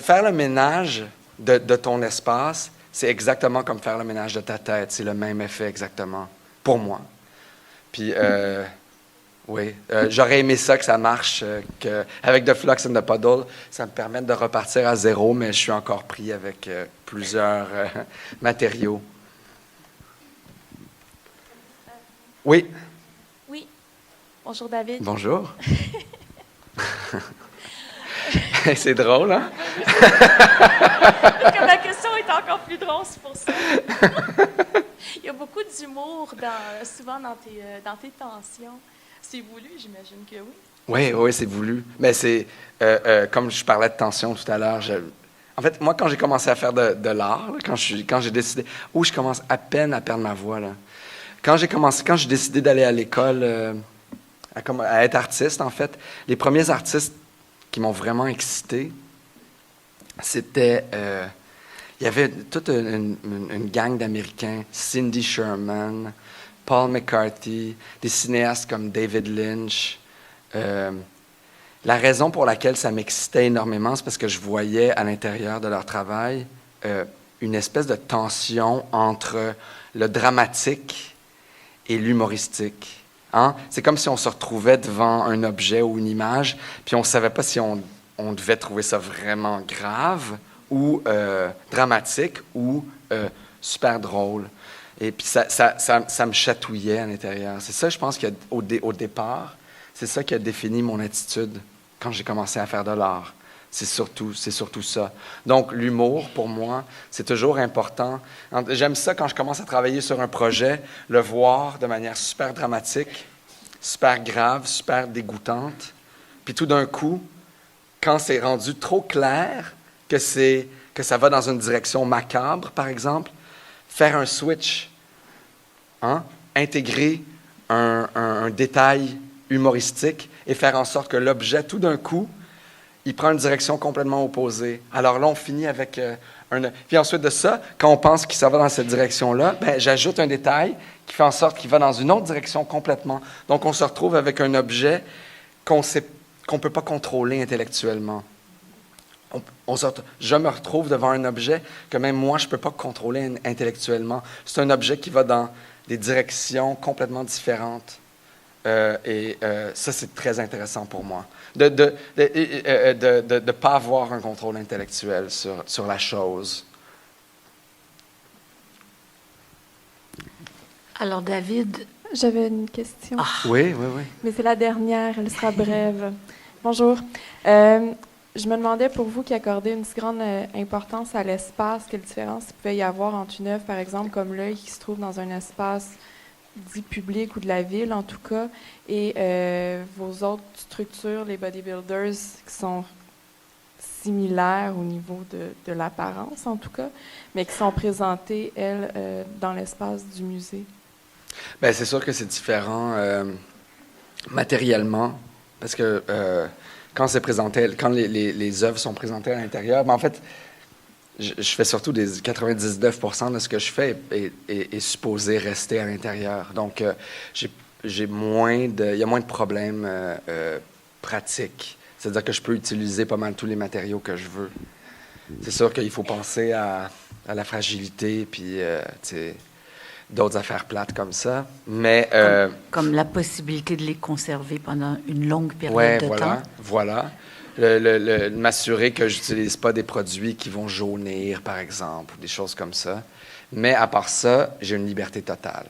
Faire le ménage de ton espace, c'est exactement comme faire le ménage de ta tête. C'est le même effet exactement, pour moi. Puis, oui, j'aurais aimé ça, que ça marche, qu'avec The Flux and the Puddle, ça me permette de repartir à zéro, mais je suis encore pris avec plusieurs matériaux. Oui. Oui. Bonjour, David. Bonjour. C'est drôle, hein? Parce que ma question est encore plus drôle, c'est pour ça. Il y a beaucoup d'humour souvent dans tes tensions. C'est voulu, j'imagine que oui. Oui, c'est voulu. Mais c'est, comme je parlais de tension tout à l'heure, en fait, moi, quand j'ai commencé à faire de l'art, là, quand j'ai décidé... je commence à peine à perdre ma voix, là. Quand j'ai décidé d'aller à l'école, à être artiste, en fait, les premiers artistes qui m'ont vraiment excité, c'était... il y avait toute une gang d'Américains, Cindy Sherman, Paul McCarthy, des cinéastes comme David Lynch. La raison pour laquelle ça m'excitait énormément, c'est parce que je voyais à l'intérieur de leur travail une espèce de tension entre le dramatique et l'humoristique. Hein? C'est comme si on se retrouvait devant un objet ou une image, puis on ne savait pas si on devait trouver ça vraiment grave ou dramatique ou super drôle. Et puis ça me chatouillait à l'intérieur. C'est ça, je pense, qu'au départ, c'est ça qui a défini mon attitude quand j'ai commencé à faire de l'art. C'est surtout ça. Donc, l'humour, pour moi, c'est toujours important. J'aime ça quand je commence à travailler sur un projet, le voir de manière super dramatique, super grave, super dégoûtante. Puis tout d'un coup, quand c'est rendu trop clair que ça va dans une direction macabre, par exemple, faire un switch, hein? Intégrer un détail humoristique et faire en sorte que l'objet, tout d'un coup, il prend une direction complètement opposée. Alors là, on finit avec Puis ensuite de ça, quand on pense que ça va dans cette direction-là, j'ajoute un détail qui fait en sorte qu'il va dans une autre direction complètement. Donc, on se retrouve avec un objet qu'on ne peut pas contrôler intellectuellement. Je me retrouve devant un objet que même moi, je ne peux pas contrôler intellectuellement. C'est un objet qui va dans des directions complètement différentes. Ça, c'est très intéressant pour moi. De ne pas avoir un contrôle intellectuel sur la chose. Alors, David... J'avais une question. Oui. Mais c'est la dernière, elle sera brève. Bonjour. Je me demandais, pour vous qui accordez une si grande importance à l'espace, quelle différence il pouvait y avoir entre une œuvre, par exemple, comme l'œil qui se trouve dans un espace dit public ou de la ville, en tout cas, et vos autres structures, les bodybuilders, qui sont similaires au niveau de l'apparence, en tout cas, mais qui sont présentées, elles, dans l'espace du musée? Bien, c'est sûr que c'est différent matériellement, parce que quand les œuvres sont présentées à l'intérieur, en fait, je fais surtout 99% de ce que je fais est supposé rester à l'intérieur. Donc, il y a moins de problèmes pratiques. C'est-à-dire que je peux utiliser pas mal tous les matériaux que je veux. C'est sûr qu'il faut penser à la fragilité, puis d'autres affaires plates comme ça. Mais, comme la possibilité de les conserver pendant une longue période de temps. Voilà. M'assurer que je n'utilise pas des produits qui vont jaunir, par exemple, ou des choses comme ça. Mais à part ça, j'ai une liberté totale.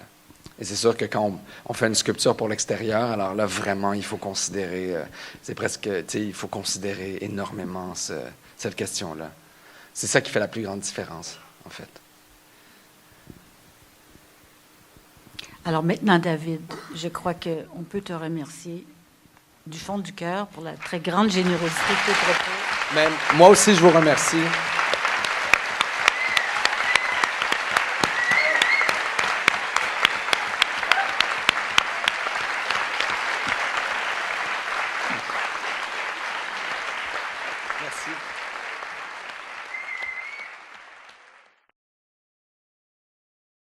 Et c'est sûr que quand on fait une sculpture pour l'extérieur, alors là, vraiment, il faut considérer, il faut considérer énormément cette question-là. C'est ça qui fait la plus grande différence, en fait. Alors maintenant, David, je crois qu'on peut te remercier du fond du cœur pour la très grande générosité de tes propos. Mais moi aussi, je vous remercie. Merci.